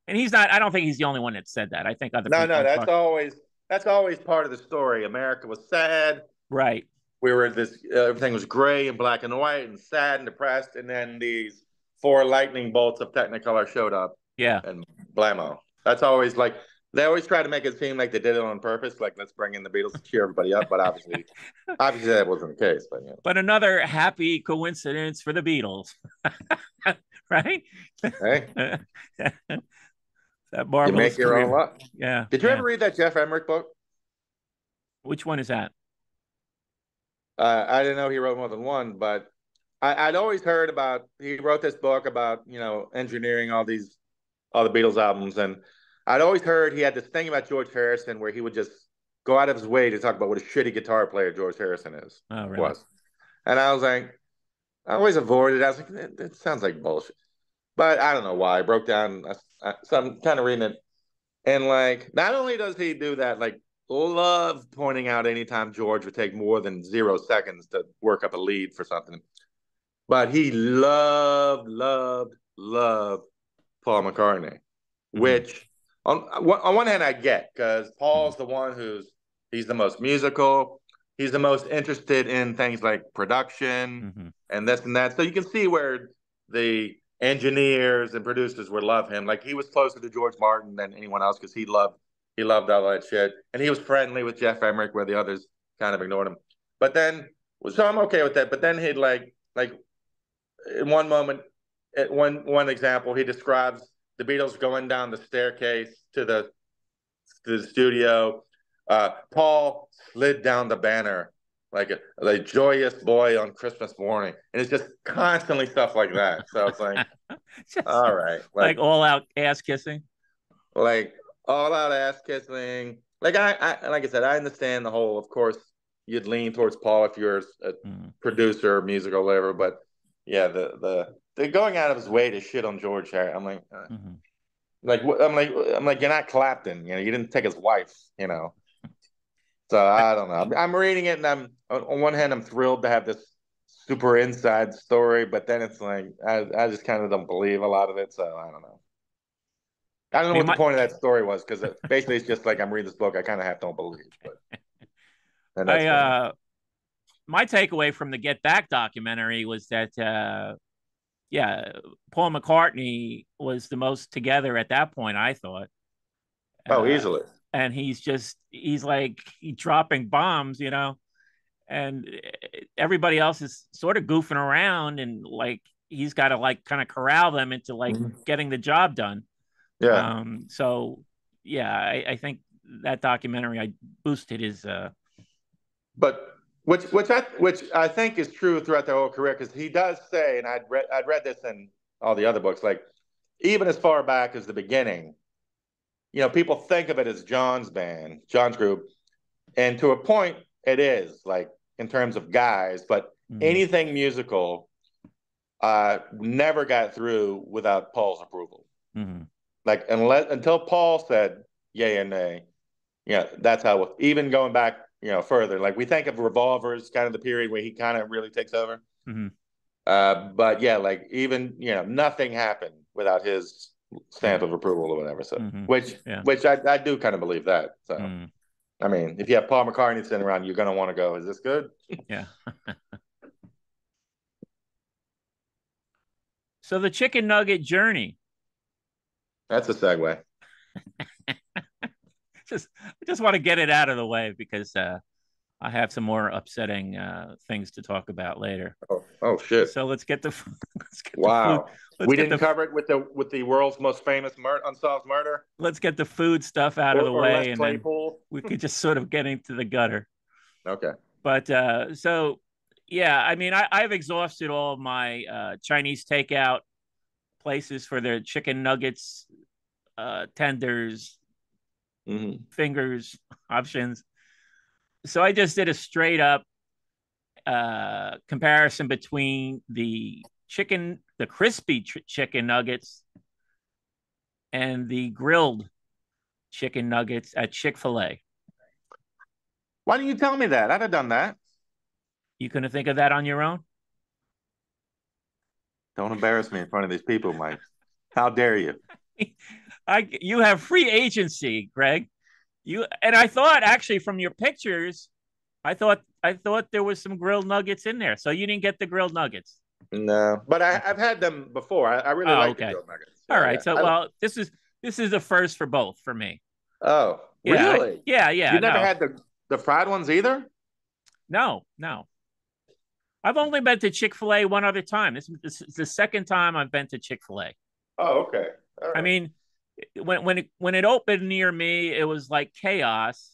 and he's not. I don't think he's the only one that said that. I think other No, people no, have talked. that's always part of the story. America was sad. Right. We were this everything was gray and black and white and sad and depressed, and then these four lightning bolts of Technicolor showed up, Yeah. and blammo. That's always like they always try to make it seem like they did it on purpose, like let's bring in the Beatles to cheer everybody up, but obviously that wasn't the case. But yeah, But another happy coincidence for the Beatles, right? hey, That you marvelous make your own career. luck. Yeah. Did you Yeah. ever read that Jeff Emmerich book? Which one is that? I didn't know he wrote more than one, but I'd always heard about he wrote this book about engineering all the Beatles albums, and I'd always heard he had this thing about George Harrison where he would just go out of his way to talk about what a shitty guitar player George Harrison Oh, really? was, and I was like, I always avoided it. I was like, it sounds like bullshit, but I don't know why. I broke down, so I'm kind of reading it, and like, not only does he do that, like, love pointing out anytime George would take more than 0 seconds to work up a lead for something, but he loved Paul McCartney, Mm-hmm. which on one hand I get because Mm-hmm. Paul's the one he's the most musical, he's the most interested in things like production Mm-hmm. and this and that. So you can see where the engineers and producers would love him. Like he was closer to George Martin than anyone else because he loved all that shit, and he was friendly with Jeff Emmerich where the others kind of ignored him. But then, so I'm okay with that. But then he'd like in one moment, at one example, he describes the Beatles going down the staircase to the studio. Paul slid down the banner like a joyous boy on Christmas morning, and it's just constantly stuff like that. So it's like, Just all right, like all out ass kissing. like all out ass kissing. Like like I said, I understand the whole. Of course, you'd lean towards Paul if you're a Mm-hmm. producer, music, or whatever. But yeah, the going out of his way to shit on George Harrison. I'm Mm-hmm. like you're not Clapton. You didn't take his wife. So I don't know. I'm reading it, and I'm on one hand, I'm thrilled to have this super inside story, but then it's like I just kind of don't believe a lot of it. So I don't know. I don't I know mean, what the my point of that story was because basically it's just like I'm reading this book. I kind of have to believe, but and that's I fine. my takeaway from the Get Back documentary was that yeah, Paul McCartney was the most together at that point, I thought. Oh, Uh, easily. and he's like dropping bombs, and everybody else is sort of goofing around, and like he's got to like kind of corral them into like Mhm. getting the job done. Yeah, So yeah, I think that documentary I boosted his but which I think is true throughout their whole career because he does say, and I'd read this in all the other books, like even as far back as the beginning, people think of it as John's band, John's group, and to a point, it is like in terms of guys, but mm-hmm. anything musical never got through without Paul's approval. Mm-hmm. Like until Paul said yay and nay, that's how. Even going back, further, like we think of Revolvers, kind of the period where he kind of really takes over. Mm-hmm. But yeah, like even nothing happened without his stamp Mm-hmm. of approval or whatever. So Mm-hmm. which Yeah. which I do kind of believe that. So Mm-hmm. I mean, if you have Paul McCartney sitting around, you're gonna want to go. Is this good? Yeah. So the chicken nugget journey. That's a segue. I just want to get it out of the way because I have some more upsetting things to talk about later. Oh shit! So let's get the let's get the food. Wow, Let's we get didn't the cover it with the world's most famous unsolved murder, let's get the food stuff out of the or Les way, and then Claypool. we could just sort of get into the gutter. Okay. But so yeah, I mean, I've exhausted all of my Chinese takeout places for their chicken nuggets, tenders, fingers options. So I just did a straight up comparison between the crispy chicken nuggets and the grilled chicken nuggets at Chick-fil-A. Why didn't you tell me that? I'd have done that. You couldn't think of that on your own? Don't embarrass me in front of these people, Mike. How dare you? You have free agency, Greg. I thought actually from your pictures, I thought there was some grilled nuggets in there. So you didn't get the grilled nuggets. No, but Okay. I've had them before. I really Oh, like the okay. grilled nuggets. All Yeah, right. yeah. So well, this is the first for both for me. Oh, Yeah. really? Yeah. You never No. had the fried ones either? No. I've only been to Chick-fil-A one other time. This is the second time I've been to Chick-fil-A. Oh, okay. All I right. mean, when it opened near me, it was like chaos.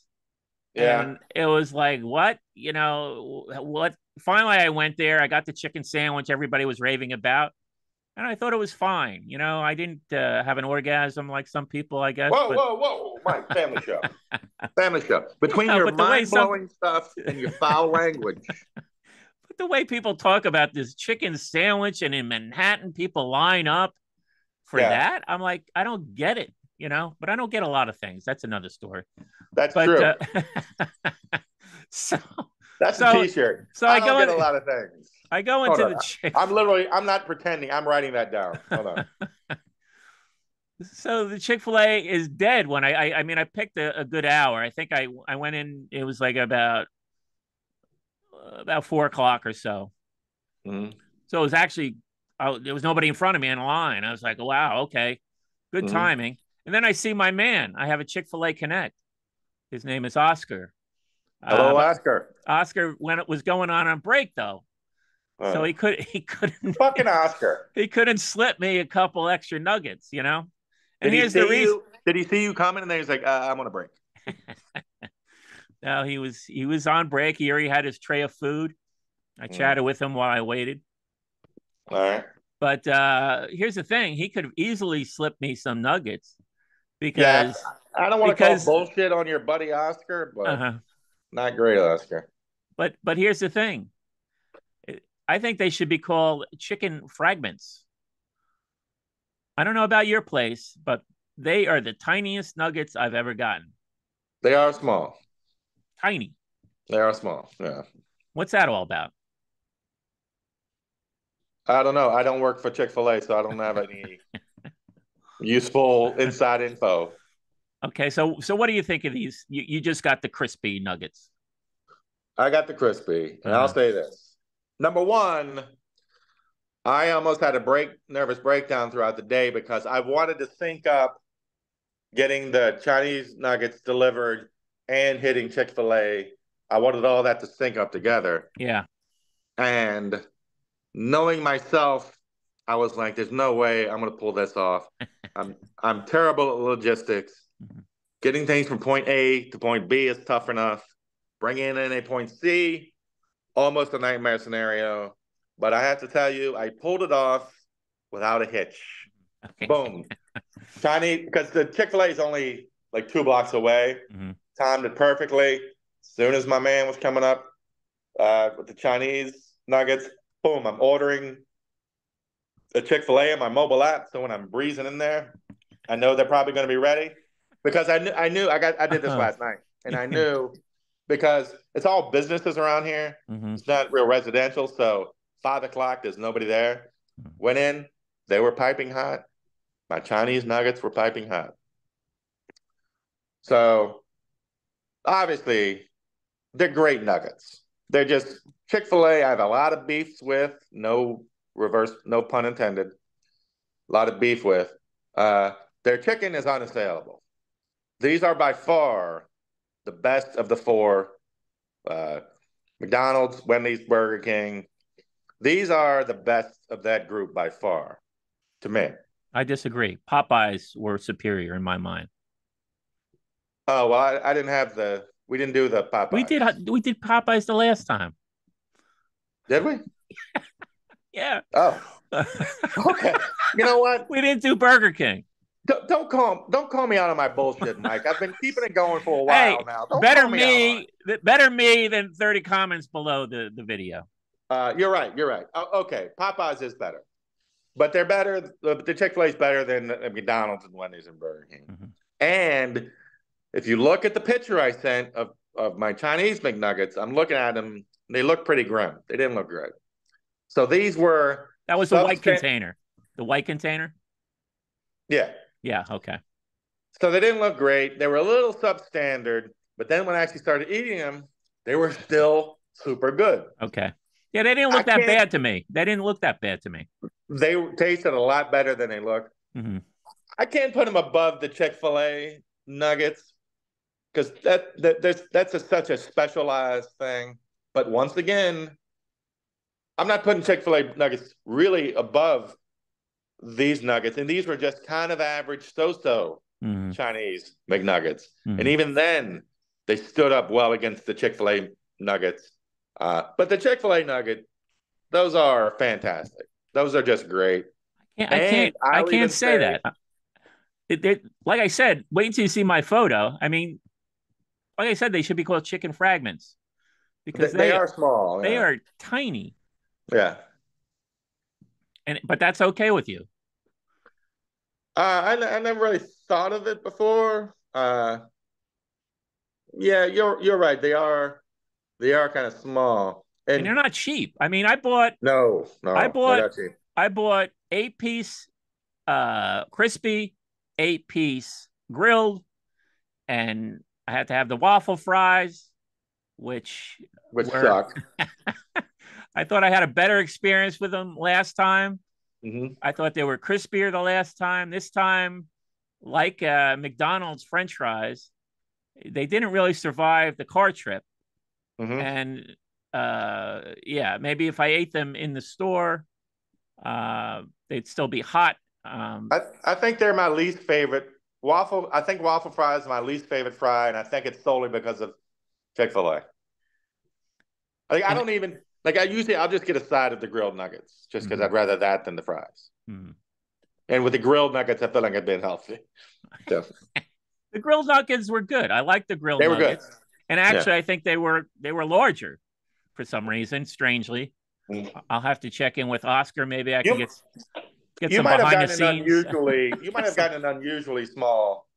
Yeah. And it was like, what? What? Finally, I went there. I got the chicken sandwich everybody was raving about. And I thought it was fine. I didn't have an orgasm like some people, I guess. Whoa, But whoa, whoa, Mike, family show. Family show. Between yeah, your but the way some, mind-blowing stuff and your foul language. but the way people talk about this chicken sandwich, and in Manhattan, people line up for Yeah, that. I'm like, I don't get it. But I don't get a lot of things. That's another story. that's But true. so That's a so t-shirt. so I don't get a lot of things. I go Hold into on. the chick. I'm not pretending. I'm writing that down. Hold on. So the Chick-fil-A is dead when I mean I picked a good hour. I think I went in, it was like about 4 o'clock or so. Mm-hmm. So it was actually there was nobody in front of me in the line. I was like, oh, wow, okay, good Mm-hmm. timing. And then I see my man. I have a Chick-fil-A Connect. His name is Oscar. Hello, But Oscar. Oscar, when it was going on break though, so he couldn't Fucking Oscar. he couldn't slip me a couple extra nuggets. And Did he here's the see reason. you? Did he see you coming? And then he's like, I'm on a break. No, he was on break. He already had his tray of food. I chatted with him while I waited. All right. But here's the thing: he could have easily slipped me some nuggets Yeah, because I don't want to call because bullshit on your buddy Oscar, but uh not great, Oscar. but here's the thing: I think they should be called chicken fragments. I don't know about your place, but they are the tiniest nuggets I've ever gotten. They are small. Tiny. They are small. Yeah. What's that all about? I don't know. I don't work for Chick-fil-A, so I don't have any useful inside info. Okay, so what do you think of these? You just got the crispy nuggets. I got the crispy, and I'll Uh-huh. say this. Number one, I almost had a nervous breakdown throughout the day because I wanted to sync up getting the Chinese nuggets delivered and hitting Chick-fil-A. I wanted all that to sync up together. Yeah. And knowing myself, I was like, there's no way I'm going to pull this off. I'm terrible at logistics. Mhm. Getting things from point A to point B is tough enough. Bringing in a point C, almost a nightmare scenario. But I have to tell you, I pulled it off without a hitch. Okay. Boom. Chinese, because the Chick-fil-A is only like 2 blocks away. Mm-hmm. Timed it perfectly. As soon as my man was coming up with the Chinese nuggets, boom, I'm ordering the Chick-fil-A on my mobile app. So when I'm breezing in there, I know they're probably going to be ready because I did this last night, and I knew because it's all businesses around here. Mm-hmm. It's not real residential. So 5 o'clock, there's nobody there. Went in, they were piping hot. My Chinese nuggets were piping hot. So obviously, they're great nuggets. They're just Chick-fil-A. I have a lot of beefs with, no pun intended. A lot of beef with. Their chicken is unassailable. These are by far the best of the four Uh, McDonald's, Wendy's, Burger King. These are the best of that group by far, to me. I disagree. Popeyes were superior in my mind. Oh well, I didn't have the. We didn't do the We Popeyes, did we did Popeyes the last time. did we? Yeah. Oh, okay. You know what? We didn't do Burger King. Don't call me out on my bullshit, Mike. I've been keeping it going for a while Hey, now. Don't call me out on better me than 30 comments below the video. it. You're right. You're right. Okay, Popeyes is better, but they're better. The Chick-fil-A is better than McDonald's and Wendy's and Burger King. Mm-hmm. And if you look at the picture I sent of my Chinese McNuggets, I'm looking at them. They look pretty grim. They didn't look good. So these were that was the white container. The white container. Yeah. Yeah. Okay. So they didn't look great. They were a little substandard, but then when I actually started eating them, they were still super good. Okay. Yeah, they didn't look that bad to me. They didn't look that bad to me. They tasted a lot better than they looked. Mm-hmm. I can't put them above the Chick-fil-A nuggets because that's such a specialized thing. But once again, I'm not putting Chick-fil-A nuggets really above these nuggets. And these were just kind of average so-so Chinese McNuggets. And even then, they stood up well against the Chick-fil-A nuggets. But the Chick-fil-A nugget, those are fantastic. Those are just great. I can't say that. Like I said, wait until you see my photo. I mean, like I said, they should be called chicken fragments because they are small. They are tiny. Yeah. But that's okay with you. I never really thought of it before. Yeah, you're right. They are kind of small. And they're not cheap. I mean, I bought I bought 8-piece crispy, 8-piece grilled, and I had to have the waffle fries, which suck. I thought I had a better experience with them last time. Mm-hmm. I thought they were crispier the last time. This time, like McDonald's French fries, they didn't really survive the car trip. Mm-hmm. And yeah, maybe if I ate them in the store, they'd still be hot. I think they're my least favorite waffle. I think waffle fries are my least favorite fry, and I think it's solely because of Chick-fil-A. I don't even I'll just get a side of the grilled nuggets just because I'd rather that than the fries. Mm-hmm. And with the grilled nuggets, I feel like I've been healthy. So. The grilled nuggets were good. I like the grilled nuggets. They were good. And actually, I think they were larger for some reason, strangely. I'll have to check in with Oscar. Maybe I can get some behind the scenes. You might have gotten an unusually small,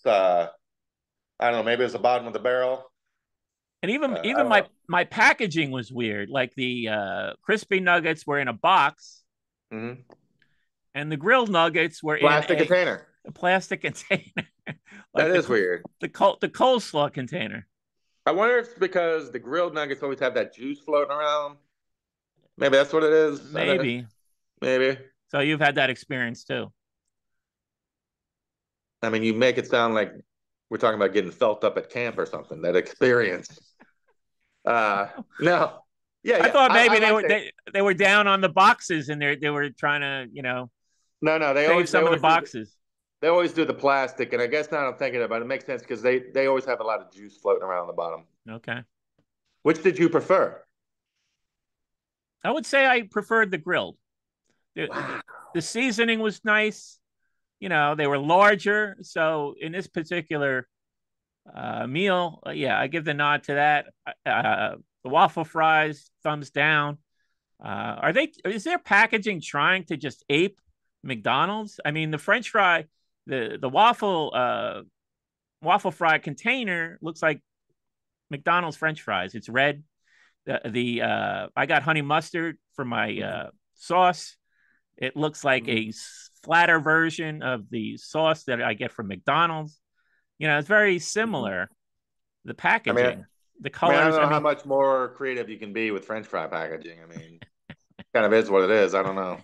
I don't know, maybe it's the bottom of the barrel. And even my packaging was weird. Like the crispy nuggets were in a box, and the grilled nuggets were in a plastic container. That is weird. The coleslaw container. I wonder if it's because the grilled nuggets always have that juice floating around. Maybe that's what it is. Maybe. So you've had that experience too. I mean, you make it sound like we're talking about getting felt up at camp or something. That experience. No. Yeah, I thought maybe they were down on the boxes and they were trying to, No, they save some of the boxes. They always do the plastic, and I guess now I'm thinking about it, it makes sense because they always have a lot of juice floating around the bottom. Okay. Which did you prefer? I would say I preferred the grilled. The seasoning was nice. They were larger. So in this particular meal, I give the nod to that. The waffle fries, thumbs down. Is their packaging trying to just ape McDonald's? I mean, the French fry, the waffle fry container looks like McDonald's French fries. It's red. I got honey mustard for my sauce. It looks like a flatter version of the sauce that I get from McDonald's. It's very similar. The packaging, the colors. I don't know how much more creative you can be with French fry packaging. I mean, kind of is what it is. I don't know.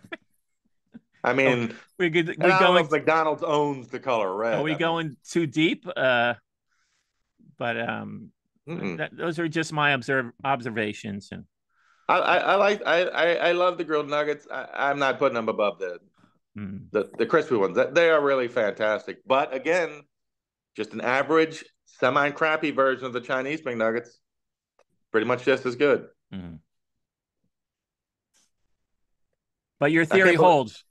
I mean, I don't know if McDonald's owns the color red. Are we going too deep? But Mm-mm. Those are just my observations. And I love the grilled nuggets. I'm not putting them above mm, the crispy ones. They are really fantastic. But again, just an average, semi crappy version of the Chinese McNuggets. Pretty much just as good. mm. But your I theory can't believe. holds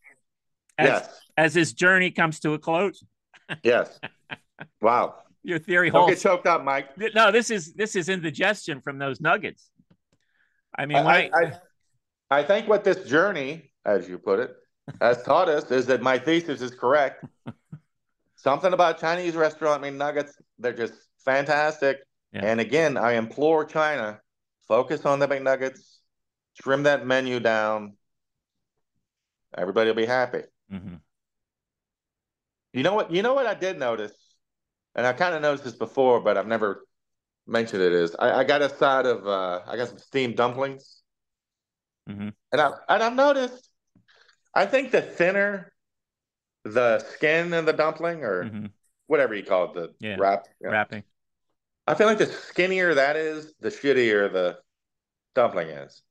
as Yes, his journey comes to a close. yes. Wow. Your theory Don't get holds. choked up, Mike. No, this is indigestion from those nuggets. I I, mean, when I, I I think what this journey, as you put it, has taught us is that my thesis is correct. Something about Chinese restaurant McNuggets, they're just fantastic. yeah. And again, I implore China, focus on the McNuggets, trim that menu down. Everybody will be happy. Mm-hmm. You know what? You know what I did notice, and I kind of noticed this before, but I've never mentioned it. Is I got a side of I got some steamed dumplings, Mm-hmm. and I've noticed. I think the thinner the skin in the dumpling, or Mm-hmm. whatever you call it, the Yeah. wrap. Yeah. Wrapping. I feel like the skinnier that is, the shittier the dumpling is.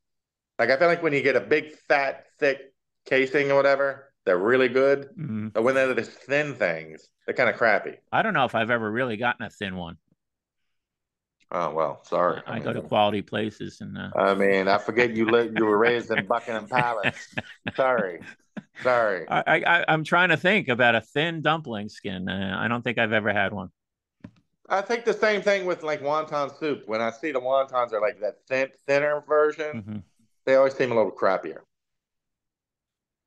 Like I feel like when you get a big, fat, thick casing or whatever, they're really good. Mm-hmm. But when they're the thin things, they're kind of crappy. I don't know if I've ever really gotten a thin one. Oh well, sorry. I go to quality places and I forget you were raised in Buckingham Palace. Sorry, sorry. I'm trying to think about a thin dumpling skin. I don't think I've ever had one. I think the same thing with like wonton soup. When I see the wontons are like that thinner version, Mm-hmm. they always seem a little crappier.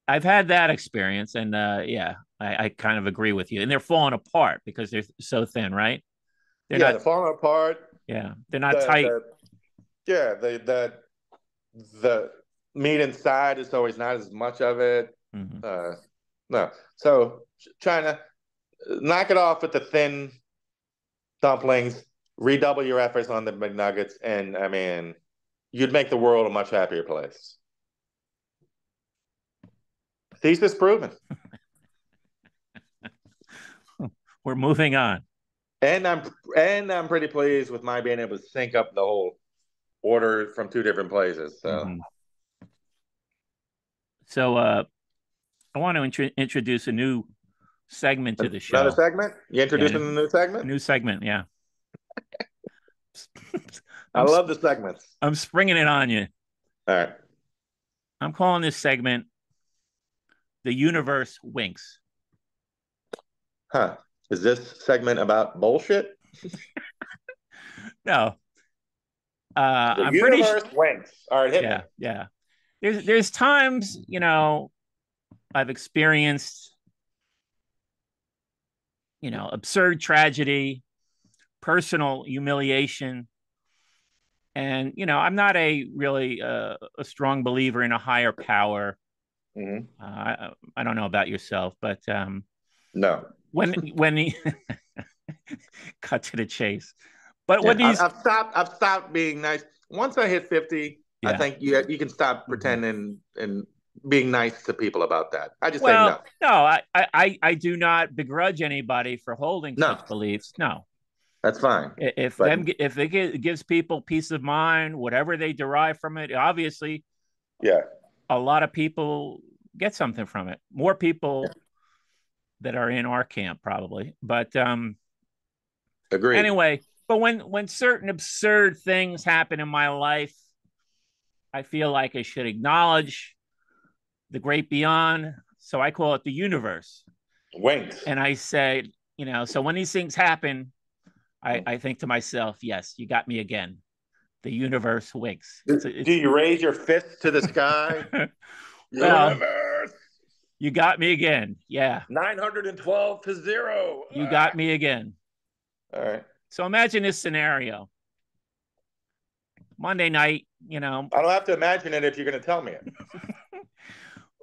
I've had that experience, and yeah, I kind of agree with you. And they're falling apart because they're so thin, right? They're Yeah, not. the falling apart. Yeah, they're not The tight. the yeah the meat inside is always not as much of it. Mm-hmm. No, so China, knock it off with the thin dumplings. Redouble your efforts on the McNuggets, and I mean, you'd make the world a much happier place. Thesis proven. We're moving on. And I'm pretty pleased with my being able to sync up the whole order from two different places. So Mm-hmm. So I want to introduce a new segment to the another show. segment? You Yeah, introducing a new a segment? new segment. Yeah. I I'm love the segments. I'm springing it on you. All right. I'm calling this segment "The Universe Winks." Huh. Is this segment about bullshit? No, The I'm pretty. universe winks. All right, hit me. Yeah, yeah. There's times I've experienced absurd tragedy, personal humiliation, and I'm not a really a strong believer in a higher power. Mm-hmm. I don't know about yourself, but No. when he cut to the chase. But Yeah, when these, I've stopped being nice. Once I hit 50, I yeah. think you can stop Mm-hmm. pretending and being nice to people about that. I just say no. Well, no, I do not begrudge anybody for holding No, such beliefs. No, that's fine. But if it gives people peace of mind, whatever they derive from it, obviously, yeah, a lot of people get something from it. More people that are in our camp, probably. But agreed. anyway, but when certain absurd things happen in my life, I feel like I should acknowledge the great beyond. So I call it the universe. Winks. And I say, so when these things happen, I think to myself, yes, you got me again. The universe winks. Do you raise your fist to the sky? Well, Universe. you got me again. Yeah. 912 to 0. You got me again. All right. So imagine this scenario. Monday night, I don't have to imagine it if you're going to tell me it.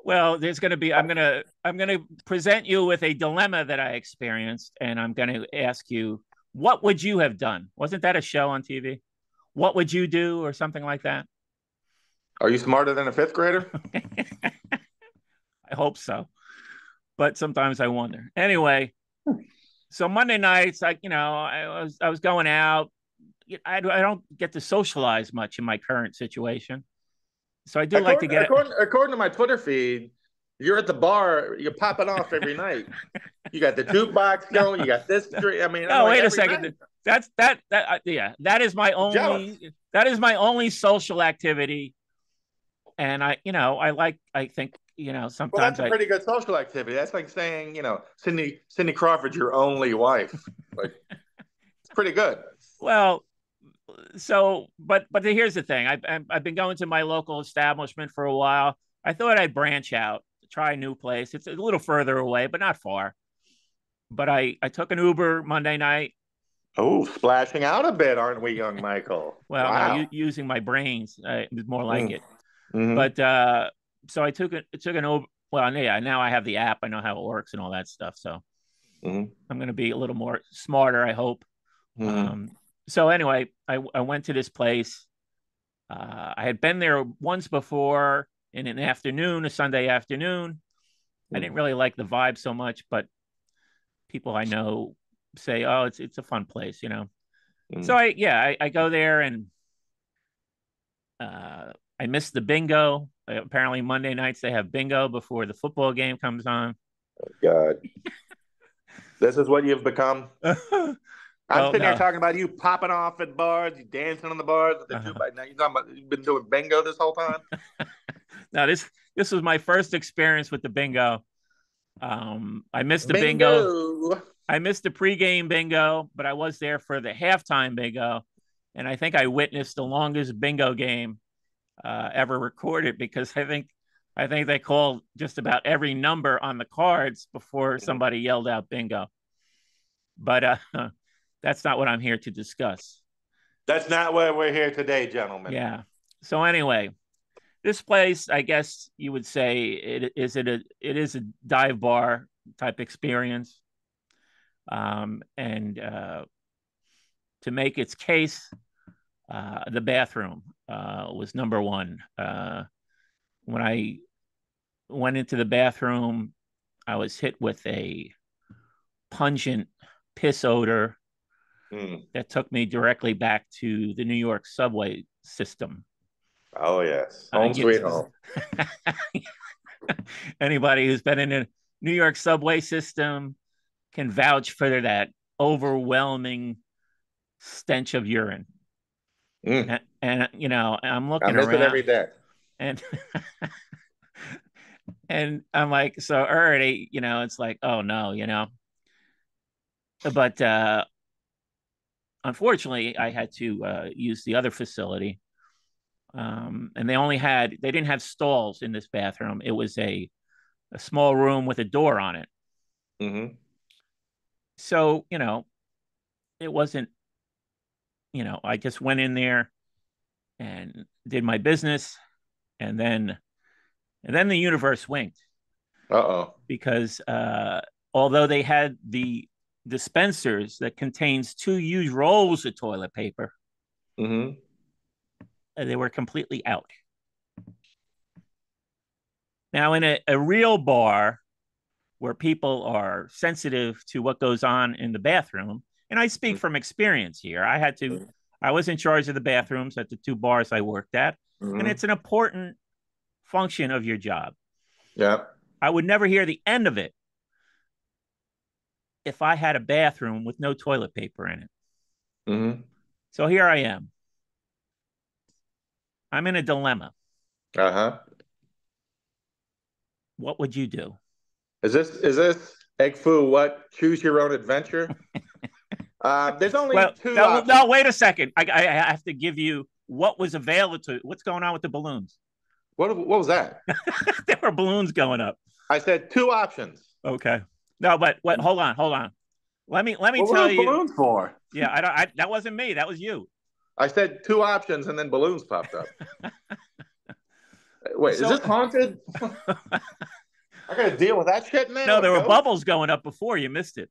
well, there's going to be, I'm going to present you with a dilemma that I experienced. And I'm going to ask you, what would you have done? Wasn't that a show on TV? What would you do, or something like that? Are you smarter than a fifth grader? I hope so. But sometimes I wonder. Anyway, so Monday nights, I was going out, I don't get to socialize much in my current situation. So I do like to According, get it. according, according to my Twitter feed, you're at the bar, you're popping off every night. You got the jukebox No, going, you got this no, drink. I mean, I'm no, like wait a every night. second. Yeah, I'm jealous. that is my only social activity. And I think, Well, sometimes that's a I, pretty good social activity. That's like saying, Cindy Crawford's your only wife. Like, it's pretty good. well, but here's the thing. I've been going to my local establishment for a while. I thought I'd branch out, try a new place. It's a little further away, but not far. But I took an Uber Monday night. Oh, splashing out a bit, aren't we, young Michael? Well, no, Wow. using my brains is more like Mm. it. Mm-hmm. But so I took an Uber. Well, yeah, now I have the app. I know how it works and all that stuff. So Mm-hmm. I'm going to be a little more smarter, I hope. Mm-hmm. So anyway, I went to this place. I had been there once before in an afternoon, a Sunday afternoon. I didn't really like the vibe so much, but people I know say, "Oh, it's a fun place." So Mm-hmm. I go there and I missed the bingo. Apparently Monday nights they have bingo before the football game comes on. God, this is what you've become. I'm Well, sitting here no, talking about you popping off at bars, you dancing on the bars with the uh, jukebox. Now you're talking about you've been doing bingo this whole time. no. This was my first experience with the bingo. I missed the bingo. Bingo. I missed the pregame bingo, but I was there for the halftime bingo, and I think I witnessed the longest bingo game ever recorded because I think they called just about every number on the cards before somebody yelled out bingo. But that's not what I'm here to discuss. That's not why we're here today, gentlemen. Yeah. So anyway, this place, I guess you would say it is a dive bar type experience. And to make its case, the bathroom was number one. When I went into the bathroom, I was hit with a pungent piss odor Mm. that took me directly back to the New York subway system. Oh yes, Uh, home you, sweet home. Anybody who's been in a New York subway system can vouch for that overwhelming stench of urine. Mm. And I'm I looking miss it around every day. and and I'm like, so already, it's like, oh no. But unfortunately, I had to use the other facility. And they didn't have stalls in this bathroom. It was a small room with a door on it. Mm-hmm. So, it wasn't, I just went in there and did my business. And then the universe winked Uh-oh. because although they had the dispensers that contains two huge rolls of toilet paper, Mm-hmm. they were completely out. Now, in a real bar where people are sensitive to what goes on in the bathroom, and I speak from experience here, I was in charge of the bathrooms at the two bars I worked at, and Mm-hmm. it's an important function of your job. Yeah. I would never hear the end of it if I had a bathroom with no toilet paper in it. Mm-hmm. So here I am. I'm in a dilemma. Uh-huh. What would you do? Is this egg foo what? Choose your own adventure? There's only Well, two no, options. wait a second. I have to give you what was available to what's going on with the balloons. What was that? There were balloons going up. I said two options. Okay. No, but what? Hold on. Let me Well, what tell are you. balloons for? Yeah, I don't. That wasn't me. That was you. I said two options and then balloons popped up. Wait, is So this haunted? I gotta deal with that shit now? no, A there were ghost? bubbles going up before you missed it.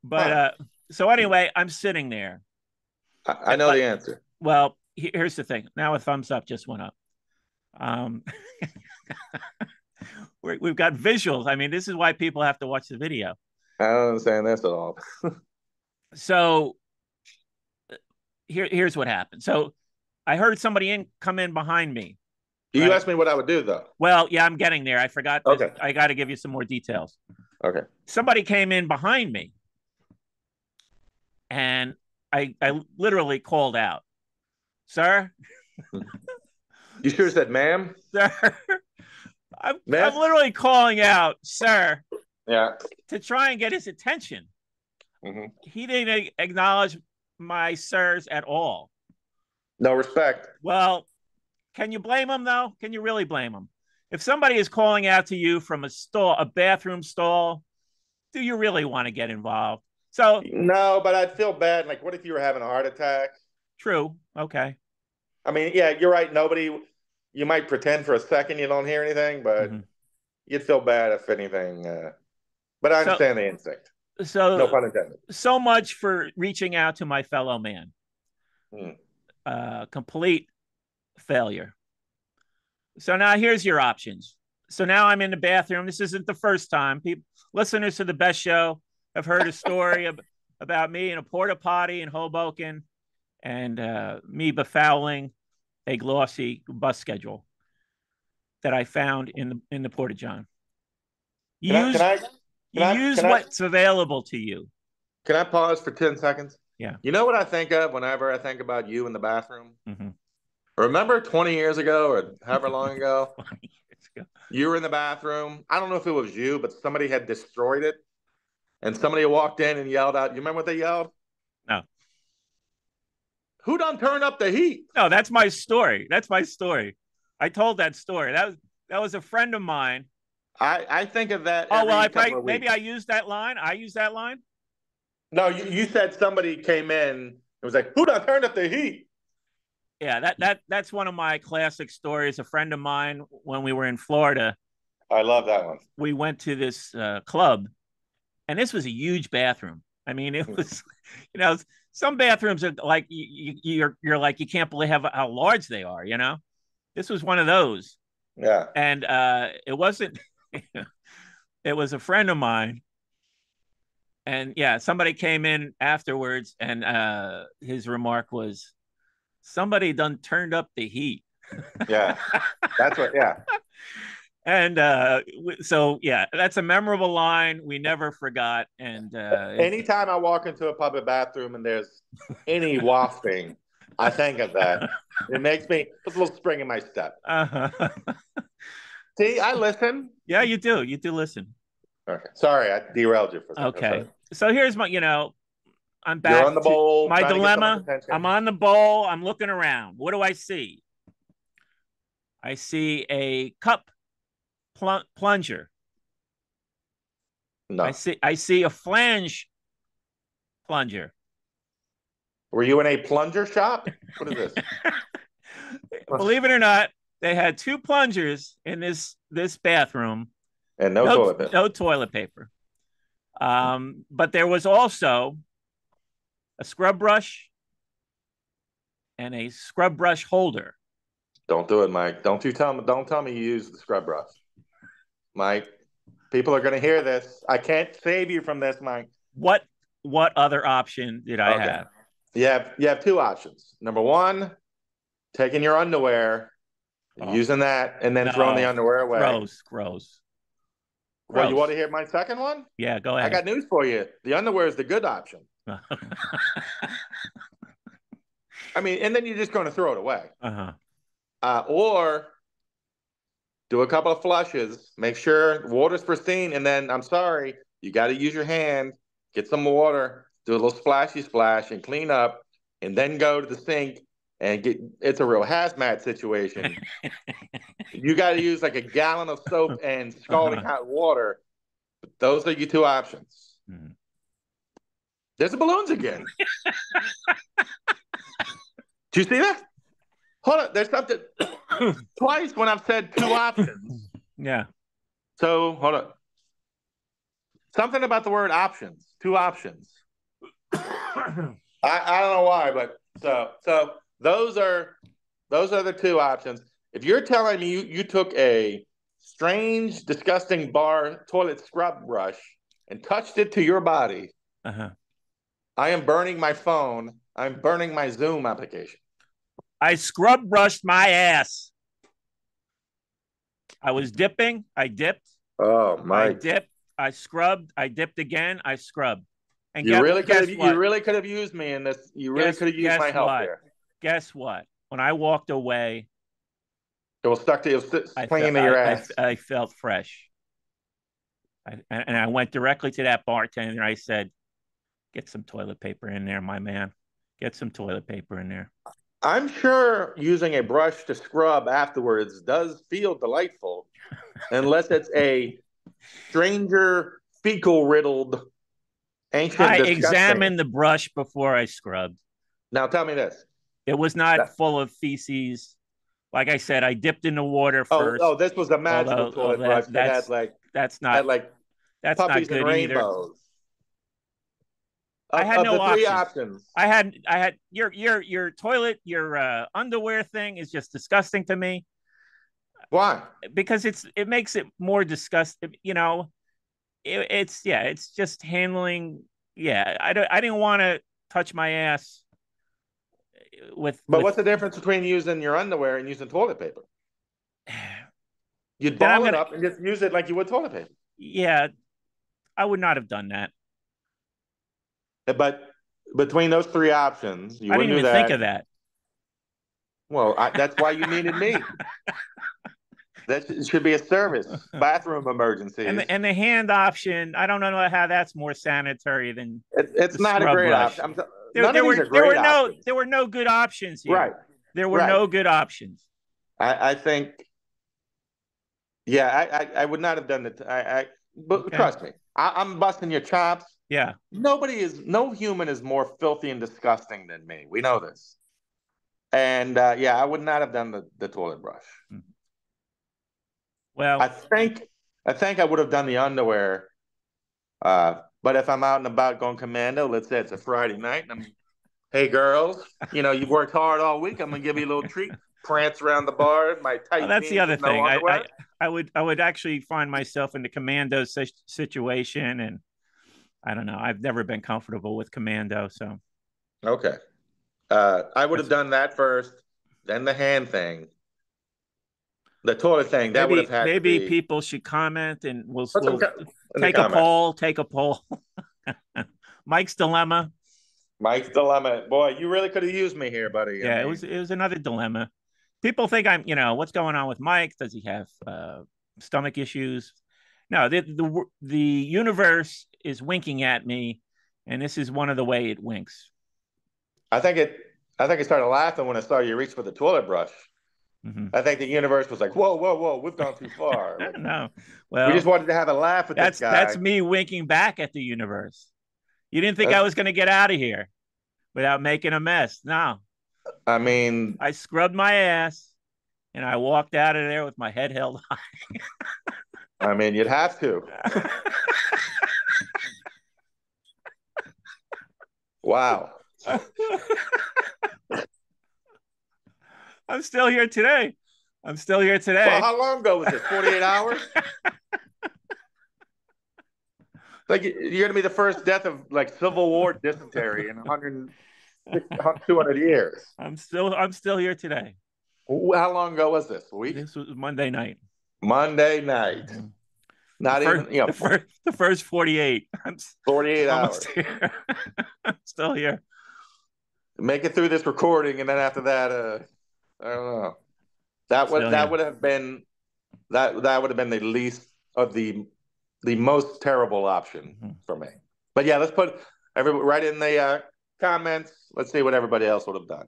But Huh. so anyway, I'm sitting there. I know the answer. Well, here's the thing. Now a thumbs up just went up. Um, we've got visuals. I mean, this is why people have to watch the video. I don't understand this at all. So here's what happened. So I heard somebody come in behind me. You Right. asked me what I would do, though. Well, yeah, I'm getting there. I forgot that. Okay. I got to give you some more details. Okay. Somebody came in behind me, and I literally called out, "Sir, You sure said, ma'am? sir." I'm Miss? literally calling out, "Sir," Yeah. to try and get his attention. Mm-hmm. He didn't acknowledge my sirs at all. No respect. Well, can you blame him though? Can you really blame him? If somebody is calling out to you from a stall, a bathroom stall, do you really want to get involved? So No, but I'd feel bad. Like, what if you were having a heart attack? true. Okay. I mean, yeah, you're right. Nobody, you might pretend for a second you don't hear anything, but Mm-hmm. you'd feel bad if anything. But I So understand the instinct. No so pun intended. so much for reaching out to my fellow man. Hmm. Complete failure. So now here's your options. So now I'm in the bathroom. This isn't the first time. People, listeners to the best show have heard a story about me in a porta potty in Hoboken and me befouling a glossy bus schedule that I found in the porta john. Can I, can Use I, you use can I, what's available to you. can I pause for 10 seconds? Yeah. You know what I think of whenever I think about you in the bathroom? Mm-hmm. Remember 20 years ago or however long ago, 20 years ago. you were in the bathroom. I don't know if it was you, but somebody had destroyed it. And somebody walked in and yelled out. You remember what they yelled? No, Who done turned up the heat? no, that's my story. That's my story. I told that story. That was a friend of mine. I think of that Oh well, every if I couple of maybe weeks. I used that line. I used that line. No, you said somebody came in and was like, who done turned up the heat? Yeah, that's one of my classic stories. A friend of mine, when we were in Florida, I love that one. we went to this club, and this was a huge bathroom. I mean, it was, some bathrooms are like you're like you can't believe how large they are. This was one of those, Yeah. and it wasn't. It was a friend of mine, and yeah, somebody came in afterwards, and his remark was, "Somebody done turned up the heat." Yeah. That's what, yeah. And so yeah, that's a memorable line we never forgot. And Anytime I walk into a public bathroom and there's any wafting, I think of that. It makes me puts a little spring in my step. uh-huh. See, I listen. Yeah, you do listen. Okay. Sorry, I derailed you for a second. Okay, so here's my, I'm You're back on the to bowl, my trying to get someone's dilemma. I'm attention. on the bowl. I'm looking around. What do I see? I see a cup plunger. No. I see a flange plunger. Were you in a plunger shop? What is this? Believe it or not, they had two plungers in this bathroom. And no toilet paper. No toilet paper. But there was also a scrub brush and a scrub brush holder. Don't do it, Mike. Don't tell me you use the scrub brush. Mike, people are gonna hear this. I can't save you from this, Mike. What other option did I have? You have two options. Number one, taking your underwear, using that, and then throwing the underwear away. Gross. Well, you want to hear my second one? Yeah, go ahead. I got news for you. The underwear is the good option. I mean, and then you're just going to throw it away. Or do a couple of flushes, make sure water's pristine, and then, I'm sorry, you got to use your hand, get some water, do a little splashy splash, and clean up, and then go to the sink and it's a real hazmat situation. You got to use like a gallon of soap and scalding hot water. Those are your two options. Mm-hmm. There's the balloons again. Do you see that? Hold on. There's something twice when I've said two options. Yeah. So hold on. Something about the word options. Two options. I don't know why, but so those are the two options. If you're telling me you took a strange, disgusting bar toilet scrub brush and touched it to your body, I am burning my phone I'm burning my Zoom application. I scrub brushed my ass. I was dipping. I dipped. Oh, I Mike. dipped. I scrubbed. I dipped again. I scrubbed. And You guess what? really could have used me in this. You really Guess could have used my guess help what? here. Guess what? When I walked away, It was stuck to it was I felt clinging to your ass. I felt fresh. And I went directly to that bartender and I said, "Get some toilet paper in there, my man. Get some toilet paper in there." I'm sure using a brush to scrub afterwards does feel delightful, unless it's a stranger fecal riddled ancient I disgusting. examined the brush before I scrubbed. Now tell me this. It was not full of feces. Like I said, I dipped in the water Oh, first. this was a magical Although toilet brush that that's had not like that's not puppies and good either. rainbows. I had Of no the three options. options, I had your toilet, your underwear thing is just disgusting to me why? because it makes it more disgusting. You know, it's yeah, it's just handling. Yeah, I didn't want to touch my ass But with. what's the difference between using your underwear and using toilet paper? You'd Then I'm ball it gonna up and just use it like you would toilet paper. yeah, I would not have done that. But between those three options, you I didn't wouldn't do even think that. of that. Well, that's why you needed me. That should be a service. Bathroom emergencies. And the hand option, I don't know how that's more sanitary than It's the not a scrub great brush. option. None of these are great options. There were no good options Right, here. There were right. no good options. I think, yeah, I would not have done it. But Okay. trust me, I'm busting your chops. Yeah. No human is more filthy and disgusting than me. We know this. And yeah, I would not have done the toilet brush. Well, I think I would have done the underwear. But if I'm out and about going commando, let's say it's a Friday night, and hey girls, you've worked hard all week. I'm gonna give you a little treat. Prance around the bar, my well, tight that's the jeans other with no thing. underwear. I would actually find myself in the commando situation, and I don't know. I've never been comfortable with commando, so Okay. I would have that's done that first, then the hand thing. The toilet thing, that would have had to maybe be. people should comment, and Put some we'll in the comments. take a poll. Mike's dilemma. Mike's dilemma. Boy, you really could have used me here, buddy. I Yeah, mean, it was another dilemma. People think I'm, what's going on with Mike? Does he have stomach issues? No, the universe is winking at me, and this is one of the way it winks. I think it. I think I started laughing when I saw you reach for the toilet brush. Mm-hmm. I think the universe was like, "Whoa, whoa, whoa! We've gone too far. Like, No, we just well, wanted to have a laugh with this that's guy." me winking back at the universe. You didn't think I That's, was going to get out of here without making a mess. No, I mean, I scrubbed my ass and I walked out of there with my head held you'd have to. high. Wow. I'm still here today. I'm still here Well, today. how long ago was this? 48 hours? Like you're gonna be the first death of like Civil War dysentery in 200 years. I'm still here today. How long ago was this? A week? This was Monday night. Monday night. Mm-hmm. Not even, the first 48. I'm 48 almost hours. here. I'm still here. Make it through this recording, and then after that, I don't know. That would have been that would have been the least of the most terrible option for me. But yeah, let's put everybody right in the comments. Let's see what everybody else would have done.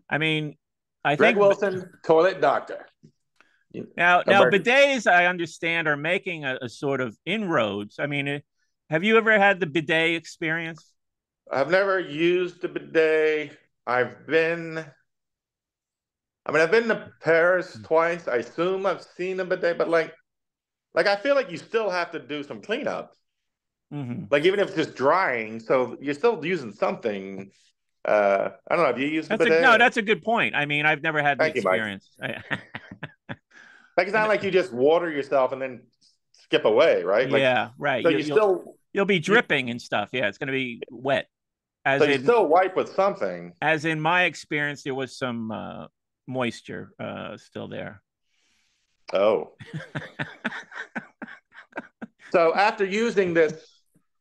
I mean, I Greg think Wilson, toilet doctor. now bidets, I understand, are making a sort of inroads. I mean, have you ever had the bidet experience? I've never used a bidet. I've been to Paris twice. I assume I've seen a bidet, but like I feel like you still have to do some cleanup. Mm-hmm. Like even if it's just drying, so you're still using something. I don't know. Have you used a bidet? No, that's a good point. I mean, I've never had the Thank you, Mike. experience. Like it's not like you just water yourself and then skip away, right? Yeah, right. So you'll You'll be dripping and stuff. Yeah, it's going to be wet. So As you in, still wipe with something. as in my experience, there was some moisture still there. Oh. So after using this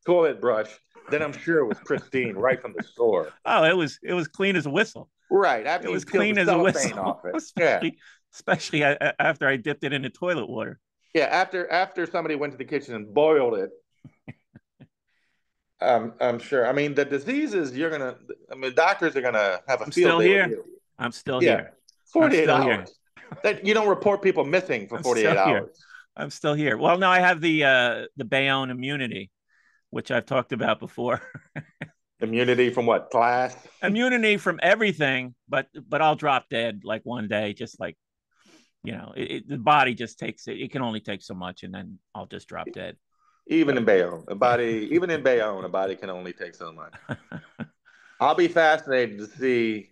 toilet brush, then I'm sure it was pristine right from the store. Oh, it was clean as a whistle. Right. It After you was peeled clean the as a cellophane whistle, off it. Yeah. especially after I dipped it into toilet water. Yeah. After somebody went to the kitchen and boiled it, I'm sure. I mean, the diseases you're gonna. I mean, doctors are gonna have a I'm field still day with here. you. I'm still Yeah. here. I'm 48 still here. hours. That you don't report people missing for I'm 48 still here. hours. I'm still here. Well, no, I have the Bayonne immunity, which I've talked about before. Immunity from what? Class? Immunity from everything, but I'll drop dead like one day, just like the body just takes it. It can only take so much, and then I'll just drop dead. Even But in Bayonne, yeah, even in Bayonne, a body can only take so much. I'll be fascinated to see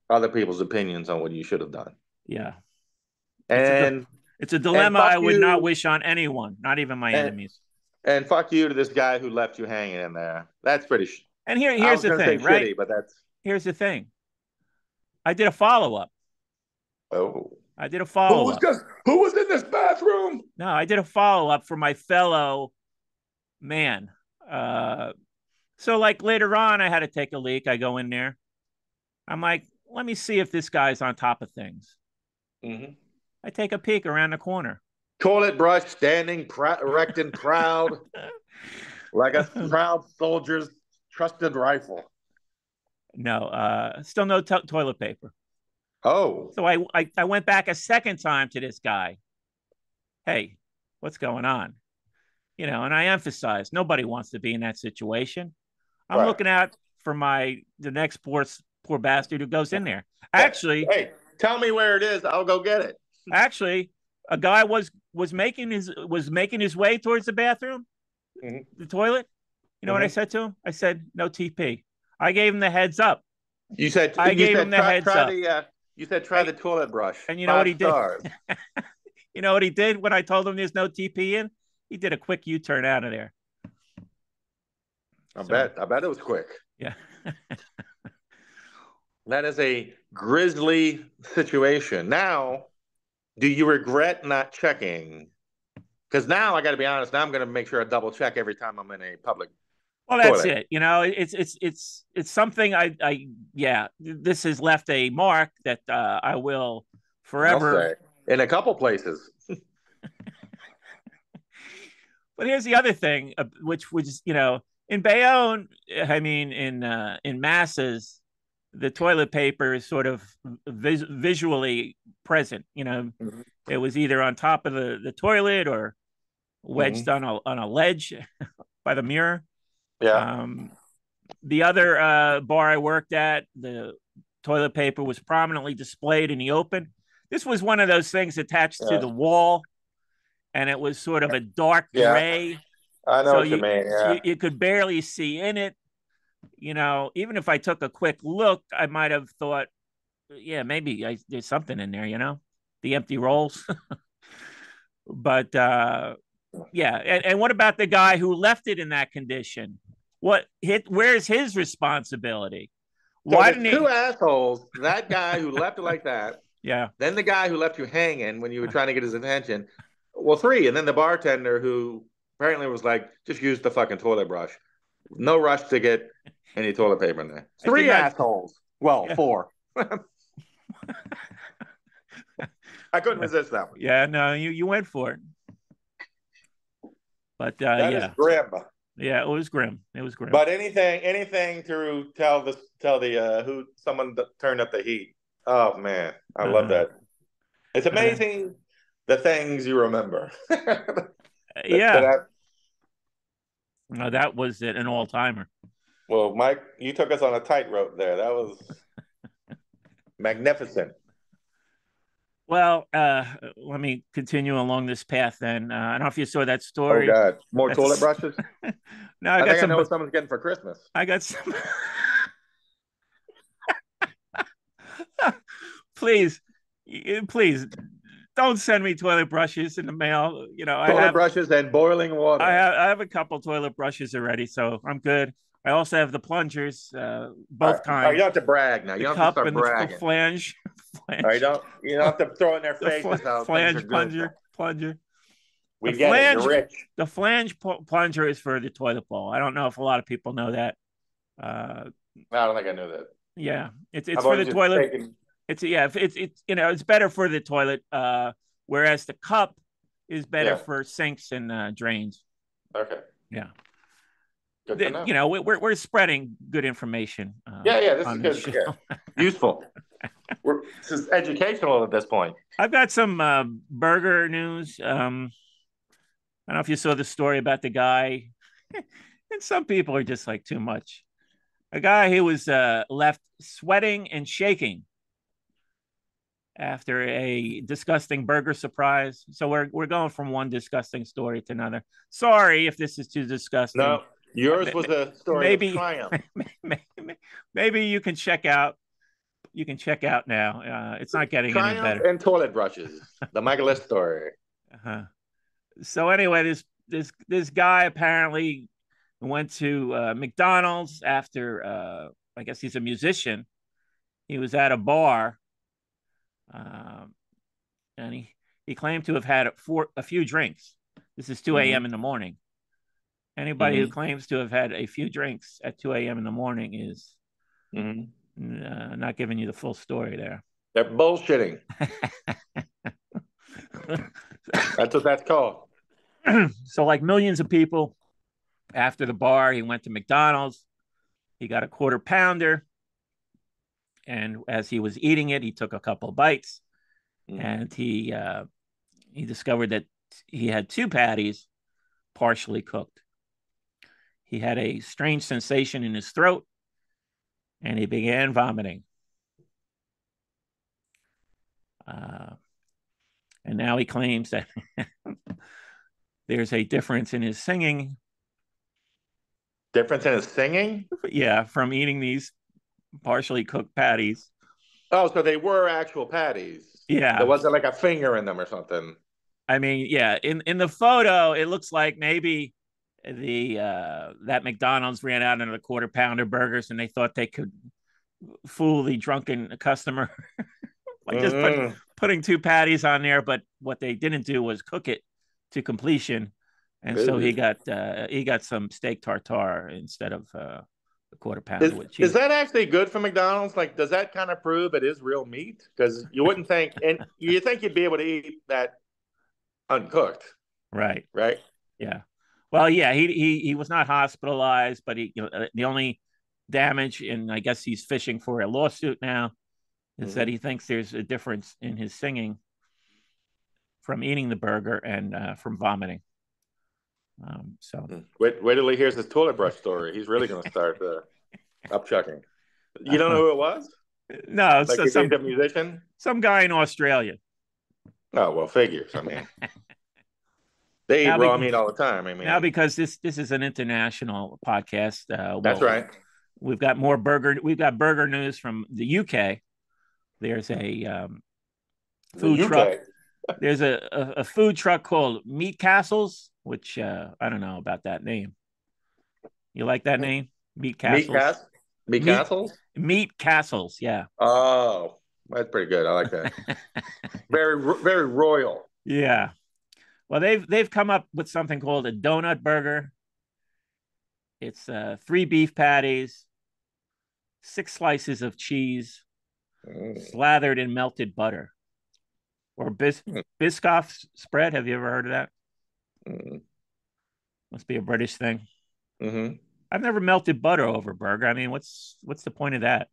other people's opinions on what you should have done. yeah, it's a And it's a and dilemma fuck I would not you wish on anyone, not even my and enemies. and fuck you to this guy who left you hanging in there. That's pretty. And I here's was the gonna say thing, right? shitty, but that's Here's the thing. I did a follow up. oh. I did a follow up. Who was in this bathroom? No, I did a follow up for my fellow man. Uh, so like later on, I had to take a leak. I go in there. I'm like, let me see if this guy's on top of things. Mm-hmm. I take a peek around the corner. Toilet brush standing erect and proud, like a proud soldier's trusted rifle. No, still no toilet paper. Oh, So I went back a second time to this guy. Hey, what's going on? And I emphasized nobody wants to be in that situation. I'm right. looking out for the next poor bastard who goes in there. Hey, Actually, hey, tell me where it is. I'll go get it. actually, a guy was making his way towards the bathroom, Mm-hmm. the toilet. You know what I Mm-hmm. said to him? I said, "No TP." I gave him the heads up. I You gave him said the heads try up. the you said try And, the toilet brush. and you know what Five he did? stars. You know what he did when I told him there's no TP in? He did a quick U-turn out of there. I So bet. I bet it was quick. yeah. That is a grisly situation. Now, do you regret not checking? Because now I got to be honest. Now I'm going to make sure I double check every time I'm in a public Well, that's toilet. it. It's something yeah. This has left a mark that I will I'll forever. say in a couple places. But here's the other thing, which was in Bayonne. I mean, in masses, the toilet paper is sort of visually present. Mm-hmm. It was either on top of the toilet or wedged Mm-hmm. on a ledge by the mirror. Yeah. Um, the other bar I worked at, the toilet paper was prominently displayed in the open. This was one of those things attached to Yeah. the wall, and it was sort of a dark Yeah. gray, I know so what you mean. Yeah. you could barely see in it. Even if I took a quick look, I might have thought, yeah, maybe there's something in there. The empty rolls. But yeah, and what about the guy who left it in that condition? Where's his responsibility? So Why there's didn't two he? assholes. That guy who left it like that. Yeah, Then the guy who left you hanging when you were trying to get his attention. Well, three. And then the bartender who apparently was like, just use the fucking toilet brush. No rush to get any toilet paper in there. I did Three not. assholes. Well, Yeah, four. I couldn't resist that one. yeah. No, you went for it. But That is yeah, grim. yeah. It was grim. It was grim. But anything to tell the who someone turned up the heat. Oh man, I love Uh, that. It's uh, amazing the things you remember. yeah. that No, that was an all timer. Well, Mike, you took us on a tightrope there. That was magnificent. Well, let me continue along this path then. I don't know if you saw that Oh story. God, more toilet That's brushes. no, I I got think I some. know what someone's getting for Christmas. I got some. Please, please don't send me toilet brushes in the mail. Toilet brushes and boiling water. I have a couple toilet brushes already, so I'm good. I also have the plungers, All both right. You don't kinds, have to brag now. You the don't have to cup start and the bragging. flange, All right, flange, you don't have to throw in their the faces how things are flange good. plunger. The We get it. You're flange, rich. the flange plunger is for the toilet bowl. I don't know if a lot of people know that. I don't think I knew that. Yeah, I've it's for the always just toilet. taken. It's yeah, it's it's better for the toilet. Whereas the cup is better Yeah. for sinks and drains. Okay. Yeah, Good to know. we're spreading good information Yeah, yeah. This is on this good. show. Yeah. Useful. This is educational at this point. I've got some burger news. I don't know if you saw the story about the guy, and some people are just like too much. A guy who was left sweating and shaking after a disgusting burger surprise. So we're going from one disgusting story to another. Sorry if this is too disgusting. No, yours was a story of Maybe triumph. maybe you can check out. You can check out now. It's not getting any Triumph better. and toilet brushes. The Michael story. Uh-huh. So anyway, this guy apparently went to McDonald's after I guess he's a musician. He was at a bar, um, and he claimed to have had a few drinks. This is 2 a.m. Mm-hmm. in the morning. Anybody who Mm-hmm. claims to have had a few drinks at 2 a.m. in the morning is Mm-hmm. not giving you the full story there. They're bullshitting. That's what that's called. So, like millions of people, after the bar, he went to McDonald's. He got a quarter pounder, and as he was eating it, he took a couple bites, and he discovered that he had two patties partially cooked. He had a strange sensation in his throat, and he began vomiting. Uh, and now he claims that there's a difference in his singing. Difference in his singing? Yeah, from eating these partially cooked patties. Oh, so they were actual patties. There Yeah. wasn't like a finger in them or something. I mean, yeah, in the photo, it looks like maybe the that McDonald's ran out of the quarter pounder burgers and they thought they could fool the drunken customer by just putting two patties on there. But what they didn't do was cook it to completion, and so he got some steak tartare instead of a quarter pounder with Is cheese. that actually good for McDonald's? Like, does that kind of prove it is real meat? Because you wouldn't think, and you think you'd be able to eat that uncooked, Right. right? Yeah. Well, yeah, he was not hospitalized, but the only damage, and I guess he's fishing for a lawsuit now, is that he thinks there's a difference in his singing from eating the burger and from vomiting. So wait till he hears his toilet brush story. He's really going to start upchucking. You don't know who it was? No, Like he's a musician? Some guy in Australia. Oh, well, figures. I mean, they eat raw meat all the time. I mean, now because this is an international podcast. That's right. We've got more burger. We've got burger news from the UK. There's a food truck. There's a food truck called Meat Castles, which I don't know about that name. You like that name? Meat Castles? Meat Castles? Meat Castles, yeah. Oh, that's pretty good. I like that. Very, very royal. Yeah. Well, they've come up with something called a donut burger. It's 3 beef patties, 6 slices of cheese, slathered in melted butter. Or Biscoff spread. Have you ever heard of that? Must be a British thing. I've never melted butter over a burger. I mean, what's the point of that?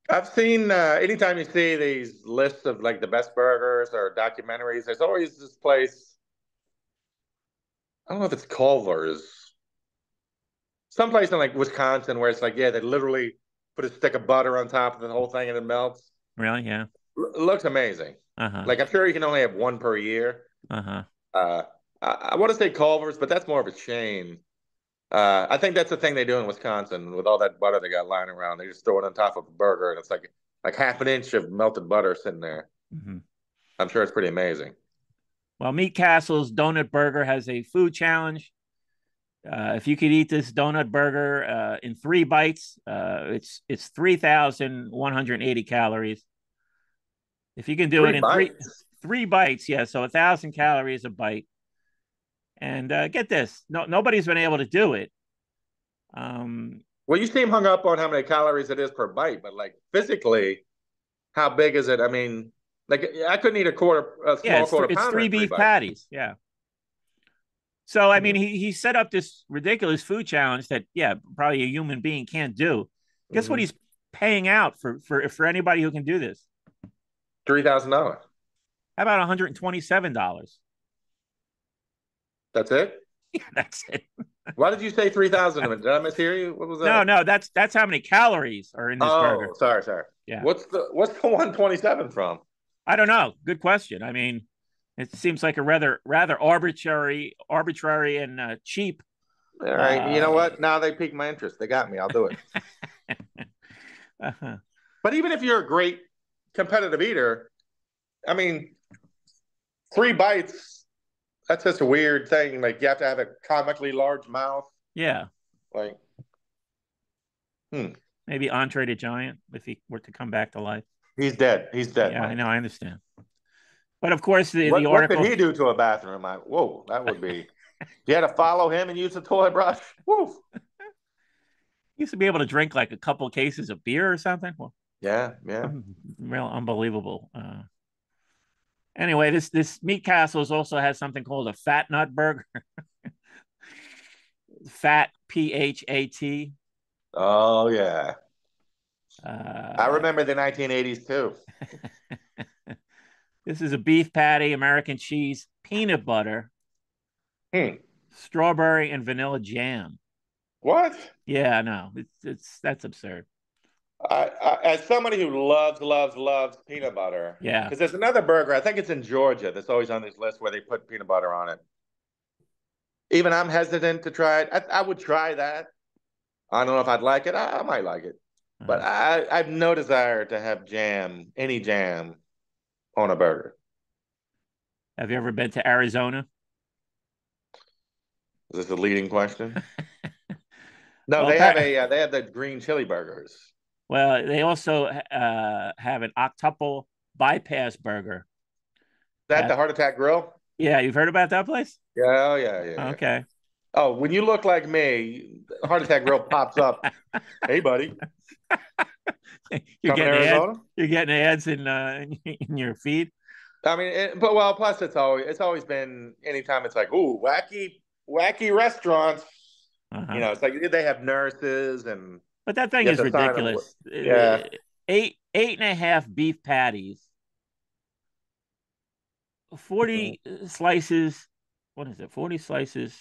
I've seen anytime you see these lists of like the best burgers or documentaries, there's always this place. I don't know if it's Culver's, someplace in like Wisconsin where it's like, yeah, they literally put a stick of butter on top of the whole thing and it melts. Really? Yeah. It looks amazing. Like I'm sure you can only have one per year. I want to say Culver's, but that's more of a chain. I think that's the thing they do in Wisconsin with all that butter they got lying around. They just throw it on top of a burger, and it's like half an inch of melted butter sitting there. I'm sure it's pretty amazing. Well, Meat Castle's Donut Burger has a food challenge. If you could eat this donut burger in 3 bites, it's 3,180 calories. If you can do it Three in bites. 3 bites, yeah, so 1,000 calories a bite. And get this, nobody's been able to do it. Um, Well, you seem hung up on how many calories it is per bite, but like physically, how big is it? I mean, like I couldn't eat a yeah, small quarter it's pounder three in three beef bites. patties. Yeah. So I mean, Hmm. he set up this ridiculous food challenge that yeah, probably a human being can't do. Guess what Mm-hmm. he's paying out for anybody who can do this? $3,000. How about $127? That's it. Yeah, that's it. Why did you say 3,000? Did I mishear you? What was No, that? no, that's how many calories are in this Oh, burger. sorry, sorry. Yeah, What's the 127 from? I don't know. Good question. I mean, it seems like a rather arbitrary and cheap. All right. You know Uh, what? Now they piqued my interest. They got me. I'll do it. uh-huh. But even if you're a great competitive eater, I mean, 3 bites, that's just a weird thing. Like you have to have a comically large mouth. Yeah, Like, hmm. maybe Entree the Giant if he were to come back to life. He's dead. He's dead, Yeah, I Mike. know, I understand. But of course, the What could article he do to a bathroom? Whoa, that would be. You had to follow him and use the toilet brush. Woo. used to be able to drink like a couple of cases of beer or something. Well, Yeah, yeah. real unbelievable. Anyway, this meat castles also has something called a fat nut burger. Fat PHAT. Oh yeah. I Uh, remember the 1980s too. this is a beef patty, American cheese, peanut butter, Hmm. strawberry, and vanilla jam. What? Yeah, no, it's that's absurd. As somebody who loves peanut butter, Yeah, because there's another burger, I think it's in Georgia, that's always on this list where they put peanut butter on it. Even I'm hesitant to try it. I would try that. I don't know if I'd like it. I might like it, but uh, I've no desire to have jam, any jam, on a burger. have you ever been to Arizona? Is this a leading question? No, Well, they have the green chili burgers. Is well, they also have an octuple bypass burger. that the That Heart Attack Grill? yeah, you've heard about that place? Yeah, oh, yeah, yeah, yeah. Okay, Oh, when you look like me, Heart Attack Grill pops up. Hey, buddy, you're coming to getting ads. Arizona? You're getting ads in your feed. I mean, but well, plus it's always been anytime it's like, ooh, wacky restaurants. Uh-huh. It's like they have nurses and But that thing you have is to sign them. ridiculous. Yeah, Eight and a half beef patties, 40 slices. What is it? 40 slices.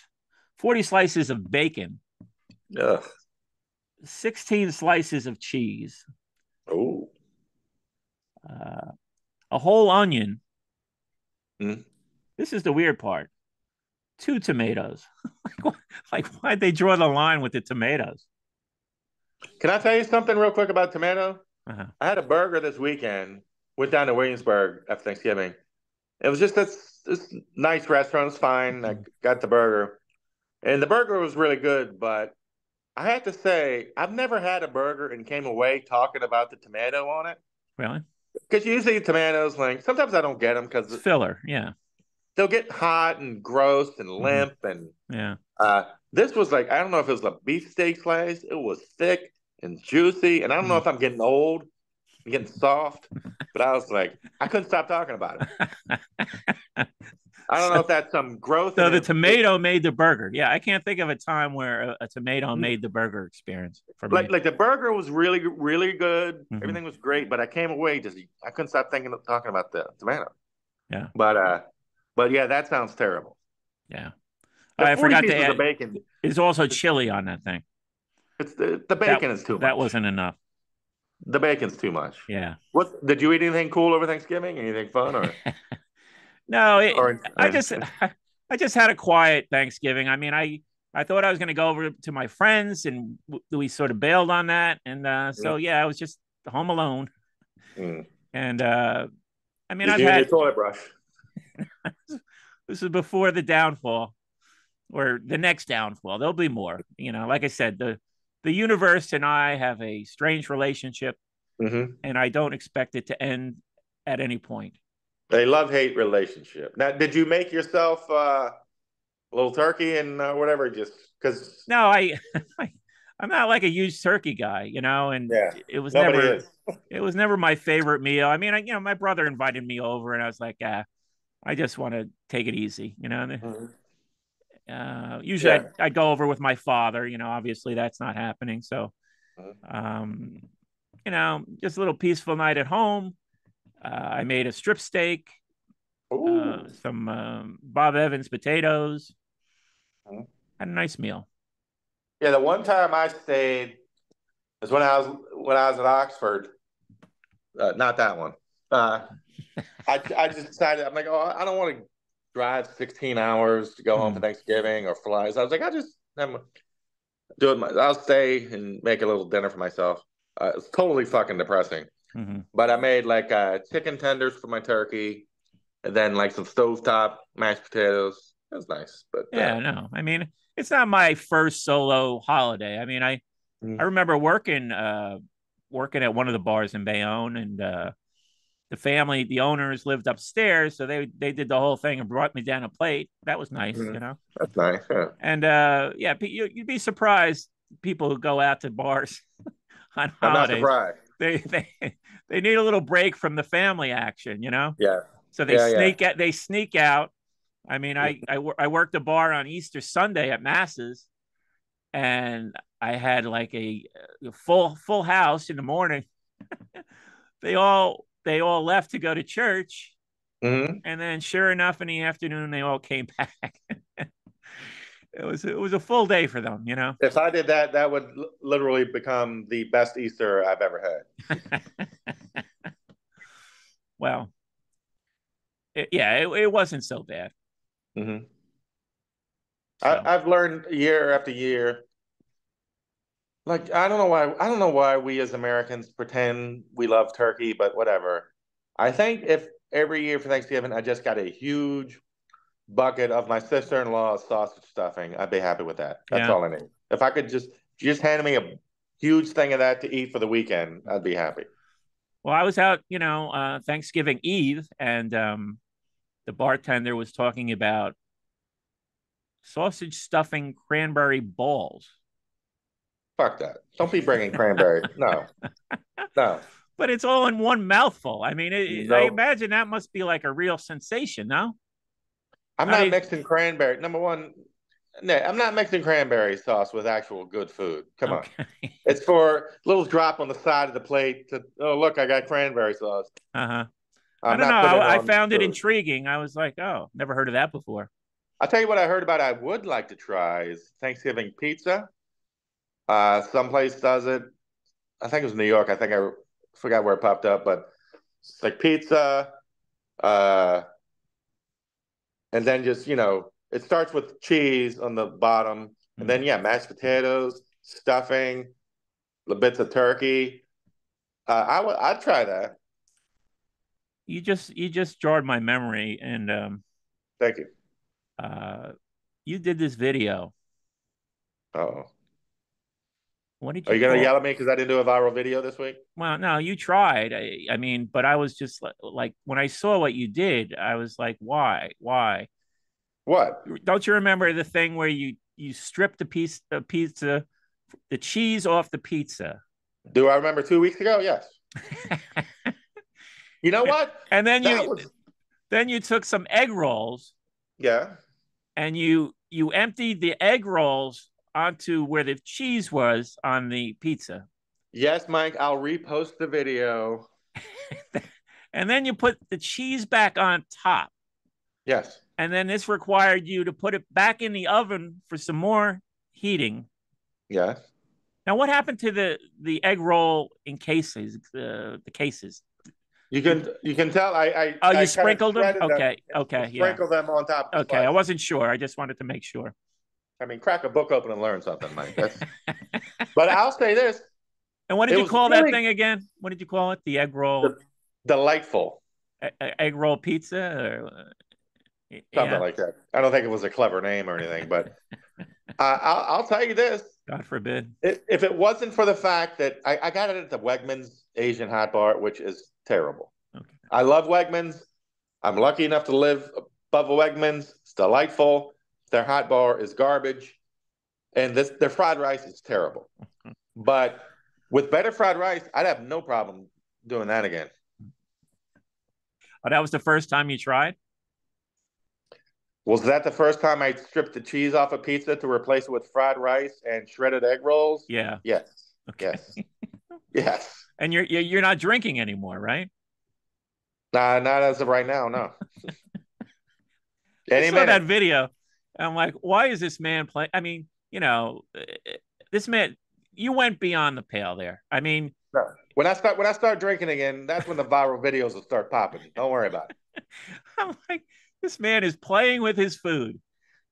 40 slices of bacon. ugh. 16 slices of cheese. Ooh. Uh, a whole onion. Mm. This is the weird part. 2 tomatoes. like why'd they draw the line with the tomatoes? Can I tell you something real quick about tomato? Uh-huh. I had a burger this weekend. Went down to Williamsburg after Thanksgiving. It was just this nice restaurant. It's fine. I Mhm. got the burger, and the burger was really good. But I have to say, I've never had a burger and came away talking about the tomato on it. Really? Because usually tomatoes, like sometimes I don't get them It's because filler. Yeah. they'll get hot and gross and Hmm. limp. And Yeah. this was like, I don't know if it was a beefsteak slice. It was thick and juicy. And I don't know Mm. if I'm getting old and getting soft, but I was like, I couldn't stop talking about it. I don't know so, if that's some growth in so the it. tomato made the burger. Yeah, I can't think of a time where a tomato made the burger experience for Like me. like the burger was really good. Hmm. Everything was great, but I came away just I couldn't stop talking about the tomato. Yeah. But yeah, that sounds terrible. Yeah. The I 40 forgot to pieces of add. bacon. There's also chili on that thing. It's the That bacon is too that much. wasn't enough. The bacon's too much. Yeah. What did you eat anything cool over Thanksgiving? Anything fun No, I or just I just had a quiet Thanksgiving. I mean, I thought I was going to go over to my friends, and we sort of bailed on that, and so yeah, I was just home alone. Mm. And I mean, Did I've you use your had toilet brush? this was before the downfall or the next downfall. There'll be more. You know, like I said, the universe and I have a strange relationship, Mm-hmm. and I don't expect it to end at any point. A love-hate relationship. Now, did you make yourself a little turkey and whatever? Just because, No, I, I'm not like a huge turkey guy, you know, and yeah, nobody is. it was never my favorite meal. I mean, you know, my brother invited me over, and I was like, I just want to take it easy, you know. Mm-hmm. Usually Yeah. I'd go over with my father, you know, obviously that's not happening. So, Mm-hmm. um, you know, just a little peaceful night at home. I made a strip steak, Ooh. some Bob Evans potatoes. Mhm. Had a nice meal. Yeah, the one time I stayed is when I was at Oxford. Not that one. Uh, I just decided I'm like, oh, I don't want to drive 16 hours to go home for Hmm. Thanksgiving or fly. So I was like, do it. I'll stay and make a little dinner for myself. It's totally fucking depressing. Hmm. But I made like chicken tenders for my turkey, and then like some stovetop mashed potatoes. It was nice, but Yeah, no, I mean, it's not my first solo holiday. I mean, I remember working at one of the bars in Bayonne, and the family, the owners lived upstairs, so they did the whole thing and brought me down a plate. That was nice, you know. that's nice. Yeah. And yeah, you'd be surprised people who go out to bars on I'm not holidays. surprised. They they they need a little break from the family action, you know. Yeah, So yeah, yeah. they sneak out. I mean, I worked a bar on Easter Sunday at masses, and I had like a full house in the morning. They all left to go to church, Hmm. and then sure enough, in the afternoon, they all came back. It was a full day for them, you know. If I did that, that would literally become the best Easter I've ever had. Well, yeah, it wasn't so bad. Hmm. So I've learned year after year. Like I don't know why we as Americans pretend we love turkey, but whatever. I think if every year for Thanksgiving I just got a huge bucket of my sister-in-law's sausage stuffing, I'd be happy with that. That's yeah. all I need. If I could just hand me a huge thing of that to eat for the weekend, I'd be happy. Well, I was out, you know, Thanksgiving Eve, and the bartender was talking about sausage stuffing cranberry balls. Fuck that. Don't be bringing cranberry. No, no, But it's all in one mouthful. I mean, I nope. imagine that must be like a real sensation, no? I'm How do not you? mixing cranberry. Number one, no, I'm not mixing cranberry sauce with actual good food. Come on. Okay. It's for a little drop on the side of the plate to, oh, look, I got cranberry sauce. Uh-huh. I I'm don't know. not putting it I on found it food. intriguing. I was like, oh, never heard of that before. I'll tell you what I heard about I would like to try is Thanksgiving pizza. Someplace does it. I think it was New York. I think I forgot where it popped up, but it's like pizza, uh, and then just it starts with cheese on the bottom, and Hmm. then yeah, mashed potatoes, stuffing, the bits of turkey. I'd try that. You just jarred my memory, and Thank you. uh, you did this video. Oh, What did are you you gonna call? yell at me because I didn't do a viral video this week? Well, no, you tried. I mean, but I was just like when I saw what you did, I was like, why? Why? What? Don't you remember the thing where you stripped the pizza, the cheese off the pizza, Do I remember 2 weeks ago? Yes. You know what? and then That you was then you took some egg rolls yeah. and you emptied the egg rolls onto where the cheese was on the pizza, Yes, Mike. I'll repost the video. and then you put the cheese back on top, Yes. and then this required you to put it back in the oven for some more heating. Yes. Now, what happened to the egg roll in cases? The cases. Did You can tell Oh, you I kind of sprinkled them? shredded them Okay, and okay, yeah, sprinkled them on top of the okay. I slice. wasn't sure. I just wanted to make sure. I mean, crack a book open and learn something, Mike. That's but I'll say this. And what did It you was call that really thing again? What did you call it? The egg roll, de- delightful. egg roll pizza. Or, something Yeah. like that. I don't think it was a clever name or anything, but I'll tell you this: God forbid. if it wasn't for the fact that I got it at the Wegmans Asian hot bar, which is terrible. Okay. I love Wegmans. I'm lucky enough to live above a Wegmans. It's delightful. Their hot bar is garbage, and their fried rice is terrible. But with better fried rice, I'd have no problem doing that again. Oh, that was the first time you tried? Was that the first time I stripped the cheese off a pizza to replace it with fried rice and shredded egg rolls? Yeah. Yes. Okay. Yes. Yes. And you're not drinking anymore, right? Nah, not as of right now, no. I Any saw that minute. video. And I'm like, why is this man playing? I mean, this man, you went beyond the pale there. I mean, No. When I start drinking again, that's when the viral videos will start popping. Don't worry about it. I'm like, this man is playing with his food.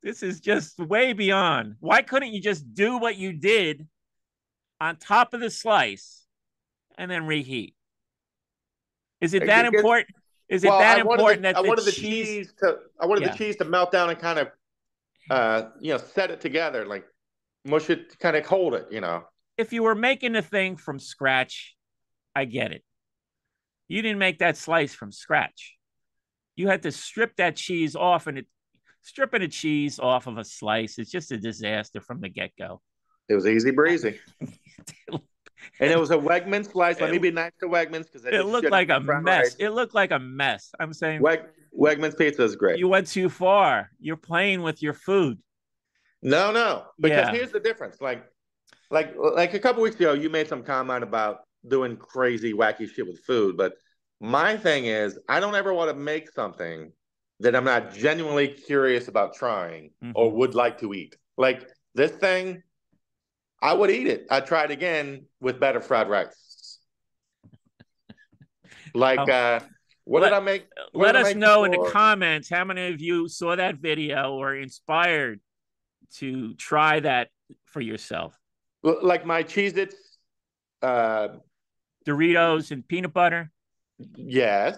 This is just way beyond. Why couldn't you just do what you did on top of the slice and then reheat? Is it that It important? Is it well, that important that I the wanted the cheese? cheese to I wanted the Yeah. cheese to melt down and kind of set it together, like mush it, kind of hold it, If you were making a thing from scratch, I get it. You didn't make that slice from scratch. You had to strip that cheese off, and stripping a cheese off of a slice is just a disaster from the get go. It was easy breezy. And it was a Wegman slice. Let me it, be nice to Wegmans because I it did looked shit on like their a fried mess. rice. It looked like a mess. I'm saying Wegmans pizza is great. you went too far. You're playing with your food. No, because Yeah. here's the difference. Like a couple weeks ago, you made some comment about doing crazy, wacky shit with food. But my thing is, I don't ever want to make something that I'm not genuinely curious about trying or Mm-hmm. would like to eat. Like this thing, I would eat it. I'd try it again with better fried rice. Like, Oh, what did let I make? What did let I us make know in the before? comments how many of you saw that video or inspired to try that for yourself. Like my Cheez-Its, uh, Doritos and peanut butter. yes.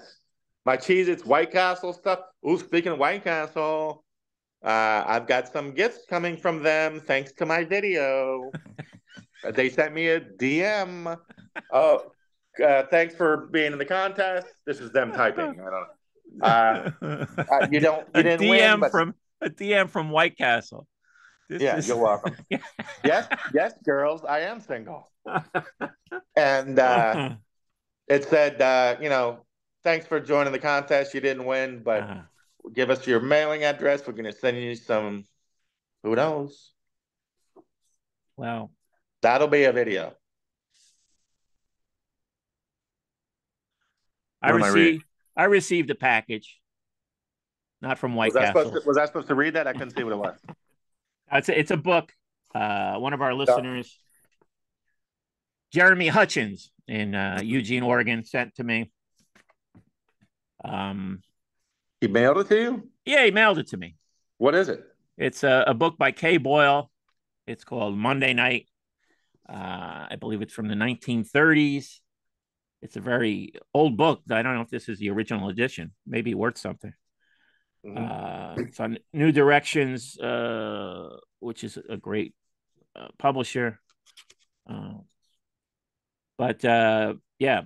My Cheez-Its White Castle stuff. Ooh, speaking of White Castle, I've got some gifts coming from them thanks to my video. They sent me a DM. Oh, thanks for being in the contest. This is them typing. I don't know. You a didn't win, DM but from White Castle. This yeah, is you're welcome. Yes, yes, girls, I am single. And it said, thanks for joining the contest. You didn't win, but give us your mailing address. We're going to send you some, who knows? Wow. That'll be a video. I What am I reading? received a package, not from White Castle. Was I supposed to read that? I couldn't see what it was. It's a book. One of our listeners, Jeremy Hutchins in Eugene, Oregon, sent to me. He mailed it to you? Yeah, he mailed it to me. What is it? It's a book by Kay Boyle. It's called Monday Night. I believe it's from the 1930s. It's a very old book. I don't know if this is the original edition. Maybe worth something. It's on New Directions, which is a great publisher. But yeah,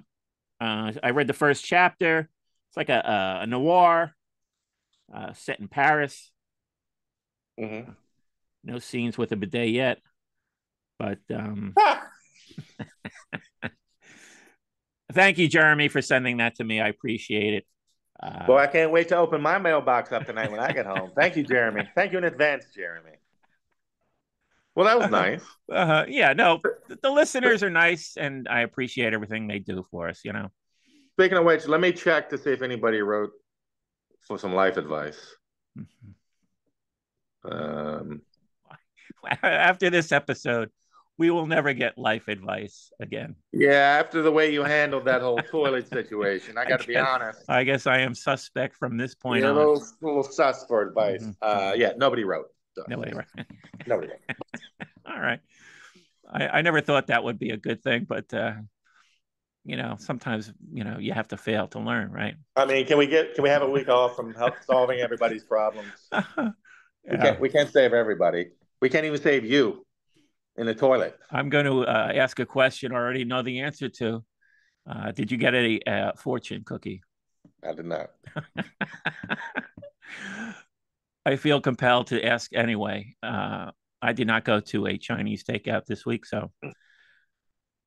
I read the first chapter. It's like a noir set in Paris. No scenes with a bidet yet, but thank you, Jeremy, for sending that to me. I appreciate it. Well, I can't wait to open my mailbox up tonight when I get home. Thank you, Jeremy. Thank you in advance, Jeremy. Well, that was nice. Yeah, no, the listeners are nice, and I appreciate everything they do for us. Speaking of which, let me check to see if anybody wrote for some life advice. After this episode, we will never get life advice again. Yeah, after the way you handled that whole toilet situation, I got to be honest. I guess I am suspect from this point on. A little sus for advice. Yeah, nobody wrote. So. Nobody wrote. Nobody wrote. All right. I never thought that would be a good thing, but sometimes you have to fail to learn, right? I mean, can we have a week off from help solving everybody's problems? Yeah. We can't save everybody. We can't even save you in the toilet. I'm going to ask a question I already know the answer to. Did you get a fortune cookie? I did not. I feel compelled to ask anyway. I did not go to a Chinese takeout this week, so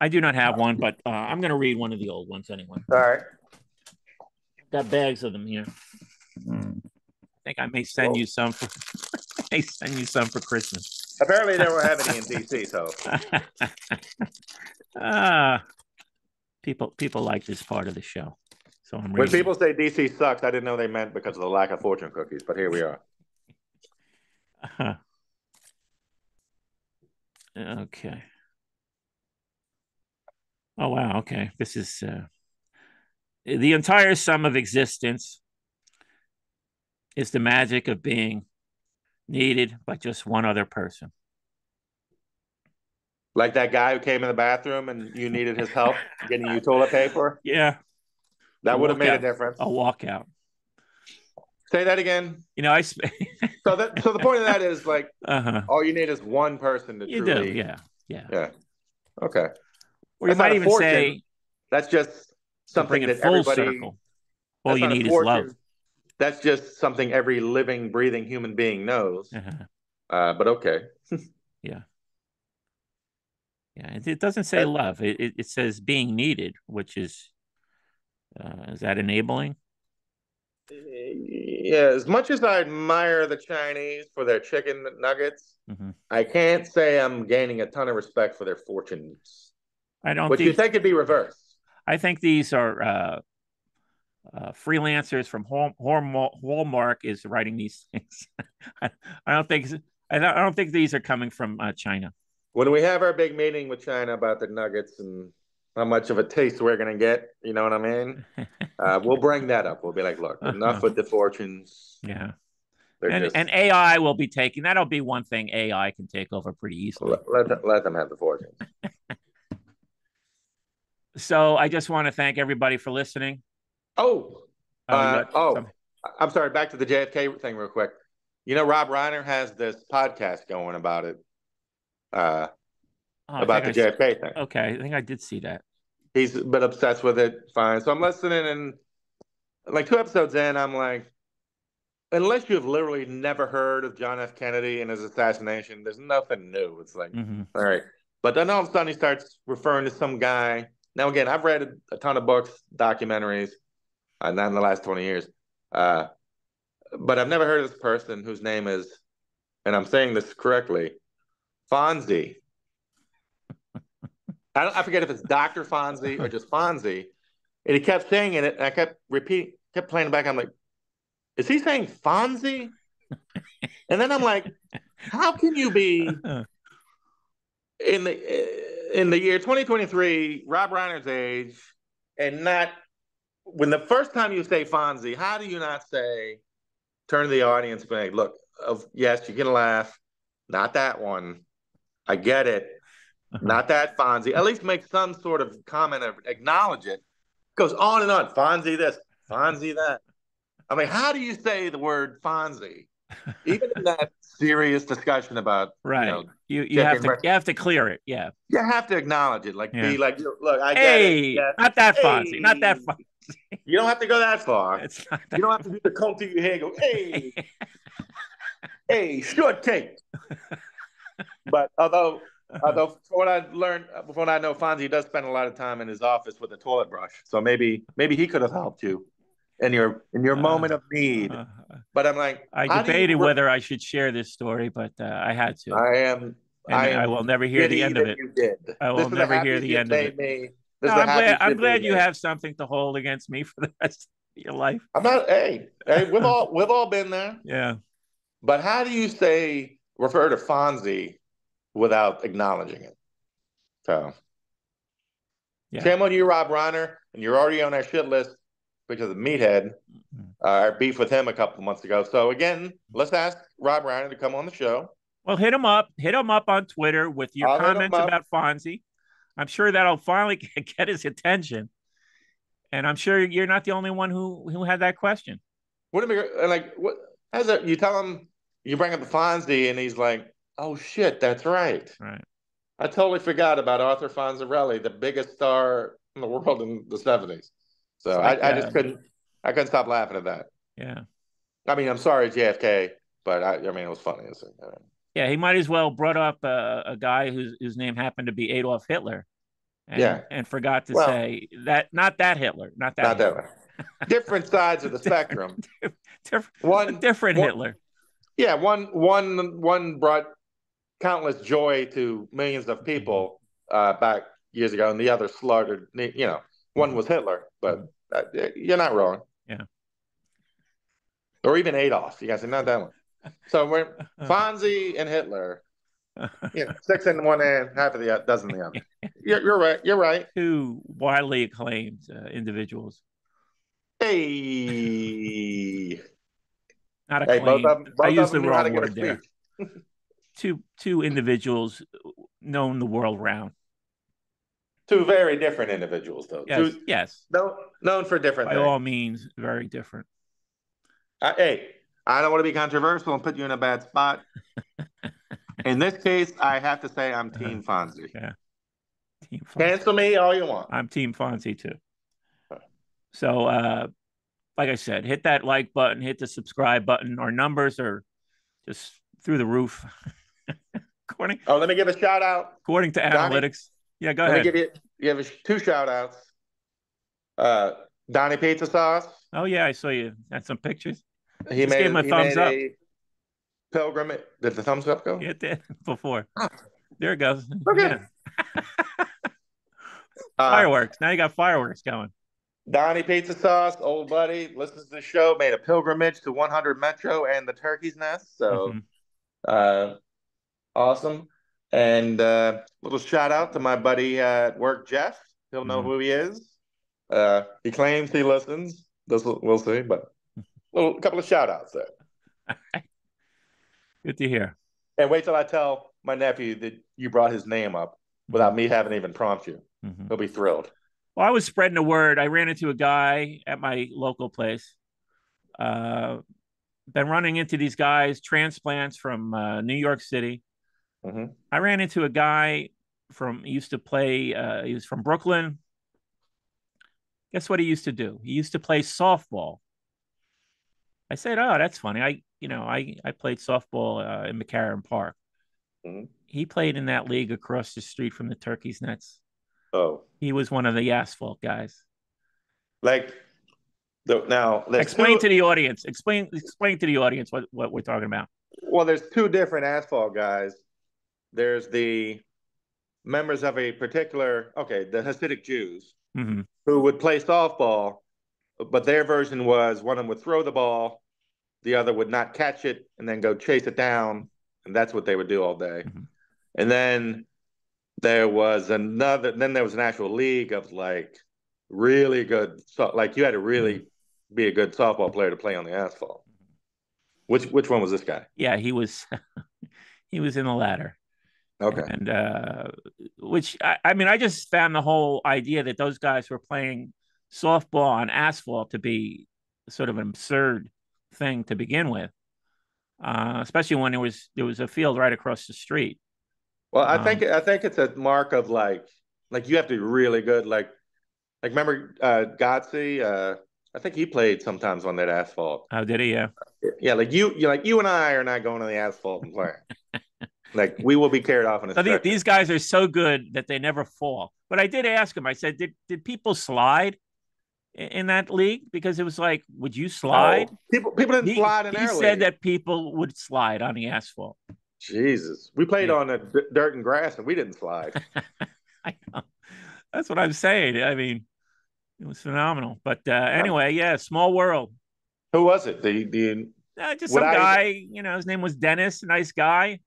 I do not have one, but I'm going to read one of the old ones anyway. All right. Got bags of them here. I think I may send you some for Christmas. Apparently, they won't have any in DC, so people like this part of the show, so I'm when reading. people say DC sucks, I didn't know they meant because of the lack of fortune cookies. But here we are. Okay. Oh wow. Okay. This is the entire sum of existence is the magic of being needed by just one other person. Like that guy who came in the bathroom and you needed his help getting you toilet paper. Yeah. That would have made a difference. A walkout. Say that again. So the point of that is like, all you need is one person to truly. Yeah. Okay. Or you might even say that's just something that full everybody. Circle. All you need is love. That's just something every living, breathing human being knows. But okay. Yeah. Yeah. It doesn't say love. It says being needed, which is that enabling? Yeah. As much as I admire the Chinese for their chicken nuggets, I can't say I'm gaining a ton of respect for their fortunes. You think it'd be reversed. I think these are freelancers from Hallmark is writing these things. I don't think these are coming from China. When we have our big meeting with China about the nuggets and how much of a taste we're going to get, you know what I mean? We'll bring that up. We'll be like, look, enough with the fortunes. Yeah. And AI will be taking, that'll be one thing AI can take over pretty easily. Let them have the fortunes. So I just want to thank everybody for listening. I'm sorry. Back to the JFK thing real quick. Rob Reiner has this podcast going about it. About the JFK thing. Okay, I think I did see that. He's been obsessed with it. Fine. So I'm listening, and like 2 episodes in, I'm like, unless you've literally never heard of John F. Kennedy and his assassination, there's nothing new. It's like, all right. But then all of a sudden he starts referring to some guy. Now, again, I've read a ton of books, documentaries, not in the last 20 years. But I've never heard of this person whose name is, and I'm saying this correctly, Fonzie. I forget if it's Dr. Fonzie or just Fonzie. And he kept saying it, and I kept playing it back. I'm like, is he saying Fonzie? And then I'm like, how can you be in the year 2023, Rob Reiner's age, and not when the first time you say Fonzie, how do you not say, turn to the audience and be like, look, yes, you can laugh. Not that one. I get it. Not that Fonzie. At least make some sort of comment or acknowledge it. Goes on and on. Fonzie this, Fonzie that. I mean, how do you say the word Fonzie? Even in that serious discussion about you have to clear it. Yeah. You have to acknowledge it. Like be like, look, I get it. Yes. Not that Fonzie. Not that Fonzie. You don't have to go that far. You don't have to do the comb to your hair. Go, hey, hey, short cake. But although from what I learned, from what I know, Fonzie does spend a lot of time in his office with a toilet brush. So maybe he could have helped you in your moment of need. But I'm like, I debated whether I should share this story, but I had to. I will never hear the end of it. You did. I will never hear the end of it. I'm glad you have something to hold against me for the rest of your life. I'm not. Hey, we've all been there. Yeah. But how do you refer to Fonzie without acknowledging it? So, shame on you, Rob Reiner, and you're already on our shit list because of Meathead. Our beef with him a couple of months ago. So again, let's ask Rob Reiner to come on the show. Well, hit him up on Twitter with your comments about Fonzie. I'm sure that'll finally get his attention. And I'm sure you're not the only one who had that question. What like what? How's that? You tell him you bring up the Fonzie, and he's like, "Oh shit, that's right. Right. I totally forgot about Arthur Fonzarelli, the biggest star in the world in the '70s." It's So like, I just couldn't stop laughing at that. yeah. I mean, I'm sorry, JFK, but I mean, it was funny. Yeah, he might as well brought up a guy whose name happened to be Adolf Hitler, Yeah. and forgot to Well, say that not that Hitler, not that not that Hitler, way. Different sides of the different, spectrum. different, a One, different one, Hitler. yeah, one brought countless joy to millions of Mhm. people back years ago, and the other slaughtered. You know, one Mhm. was Hitler, Mhm. but you're not wrong, Yeah. or even Adolf. You guys say not that one. So we're Fonzie and Hitler. You know, six in one hand, half of the dozen the other. You're right. You're right. Two widely acclaimed individuals, Hey, not hey, acclaimed. I both of used the them knew how wrong to give a word there. speech. Two individuals known the world round. Two very different individuals, though. Yes, Two yes. known for different By all things. means, very different. Hey, I don't want to be controversial and put you in a bad spot. In this case, I have to say I'm Uh, Team Fonzie. yeah, Team Fonzie. Cancel me all you want. I'm Team Fonzie too. So, like I said, hit that like button, hit the subscribe button. Our numbers are just through the roof, according Oh, let me give a shout out, according to Donnie. analytics. Yeah, go Let me ahead. give you have two shout outs. Uh, Donnie Pizza Sauce. Oh yeah, I saw you had some pictures. He Just gave him made a he thumbs made up. a pilgrimage. Did the thumbs up go? It did before. There it goes. Okay. Yeah, Uh, fireworks. Now you got fireworks going. Donnie Pizza Sauce, old buddy, listens to the show, made a pilgrimage to 100 Metro and the Turkey's Nest. So Hmm. uh, awesome. And little shout out to my buddy at work, Jeff. He'll know Hmm. who he is. He claims he listens. This we'll see, but a couple of shout outs there. Good to hear. And wait till I tell my nephew that you brought his name up Hmm. without me having even prompt you. Hmm. He'll be thrilled. Well, I was spreading the word. I ran into a guy at my local place. Uh, been running into these guys, transplants from New York City. Mm-hmm. I ran into a guy from he used to play. He was from Brooklyn. Guess what he used to do? He used to play softball. I said, "Oh, that's funny. I played softball in McCarran Park. Mm-hmm. He played in that league across the street from the Turkeys Nets. Oh, He was one of the asphalt guys." like now there's Explain two. to the audience. Explain to the audience what we're talking about. Well, there's two different asphalt guys. There's the members of a particular, okay, the Hasidic Jews Mm-hmm. who would play softball, but their version was one of them would throw the ball, the other would not catch it and then go chase it down, and that's what they would do all day. Mm-hmm. And then then there was an actual league of like really good, like you had to Mm-hmm. really be a good softball player to play on the asphalt. Which one was this guy? Yeah, he was he was in the latter. Okay. And which I mean, I just found the whole idea that those guys were playing softball on asphalt to be sort of an absurd thing to begin with, especially when there was a field right across the street. Well, Um, I think it's a mark of like you have to be really good. Like remember Gotze? I think he played sometimes on that asphalt. how did he? Yeah, like you and I are not going to the asphalt and playing. Like we will be carried off in a So stretcher. these guys are so good that they never fall. But I did ask him. I said, did people slide in that league? Because it was like, would you slide? No, people didn't He slide in he their said league. that people would slide on the asphalt. Jesus, we played Yeah. on the dirt and grass and we didn't slide. I know. That's what I'm saying. I mean, it was phenomenal. But anyway, yeah, small world. Who was it? The Just would some I even? guy, his name was Dennis, nice guy.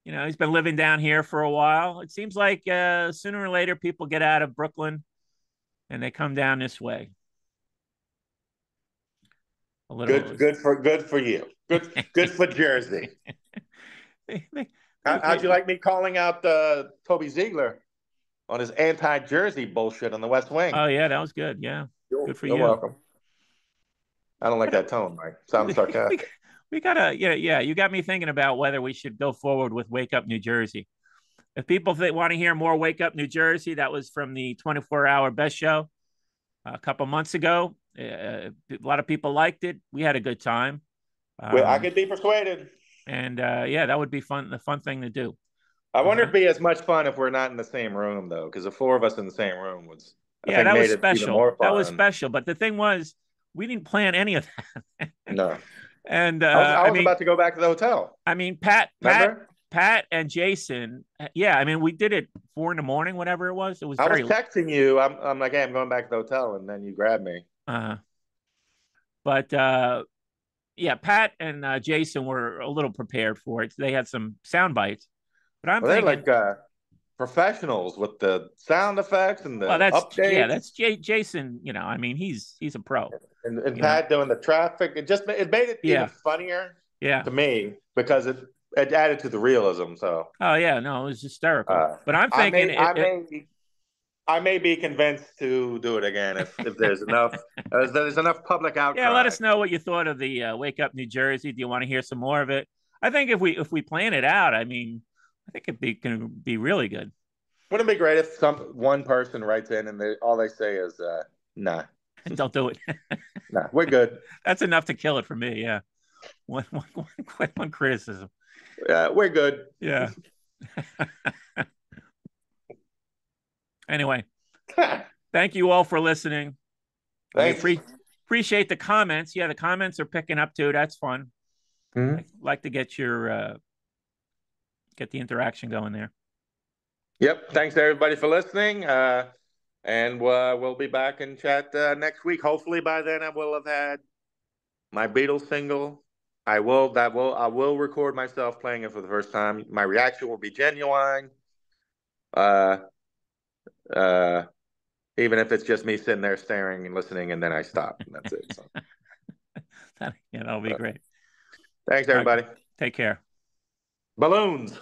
He's been living down here for a while. It seems like sooner or later people get out of Brooklyn and they come down this way. A little. Good for you. Good for Jersey. they, they, How'd you they, like me calling out Toby Ziegler on his anti-Jersey bullshit on the West Wing. Oh yeah, that was good. Yeah, You're, good for you're you. welcome. I don't like that tone, Mike. Sounds We, sarcastic. we gotta, yeah. You got me thinking about whether we should go forward with Wake Up New Jersey. If people want to hear more Wake Up New Jersey, that was from the 24-hour best show a couple months ago. A lot of people liked it. We had a good time. Well, I could be persuaded. And yeah, that would be fun. The fun thing to do. I wonder if it'd be as much fun if we're not in the same room, though, because the four of us in the same room was, I Yeah, think, that was made it even special. more That was fun. special. But the thing was, we didn't plan any of that. No, And I was about to go back to the hotel. I mean, Pat, Remember? Pat, and Jason. Yeah, I mean, we did it 4 a.m, whatever it was. It was I was very. texting you. I'm like, hey, I'm going back to the hotel, and then you grabbed me. But yeah, Pat and Jason were a little prepared for it. They had some sound bites, but I'm Well, they're thinking, like professionals with the sound effects and well, the updates, that's Jason. You know, I mean, he's a pro. and You know, Pat doing the traffic. It made it even yeah, funnier yeah. to me because it added to the realism. So, Oh yeah, no, it was hysterical. But I'm I thinking may I may I may be convinced to do it again if there's enough public yeah. Let outcry. us know what you thought of the Wake Up New Jersey. Do you want to hear some more of it? I think if we plan it out, I mean, I think can be really good. Wouldn't it be great if one person writes in and all they say is nah. And don't do it. Nah, we're good. That's enough to kill it for me. Yeah, one criticism. We're good. Yeah. Anyway, thank you all for listening. Thanks. Appreciate the comments. Yeah, the comments are picking up too. That's fun. Mm-hmm. I like to get get the interaction going there. Yep. Thanks everybody for listening. And we'll be back and chat next week. Hopefully by then I will have had my Beatles single. I will record myself playing it for the first time. My reaction will be genuine. Even if it's just me sitting there staring and listening, and then I stop, and that's it. So. Yeah, that'll be great. Thanks, everybody. Take care. Balloons.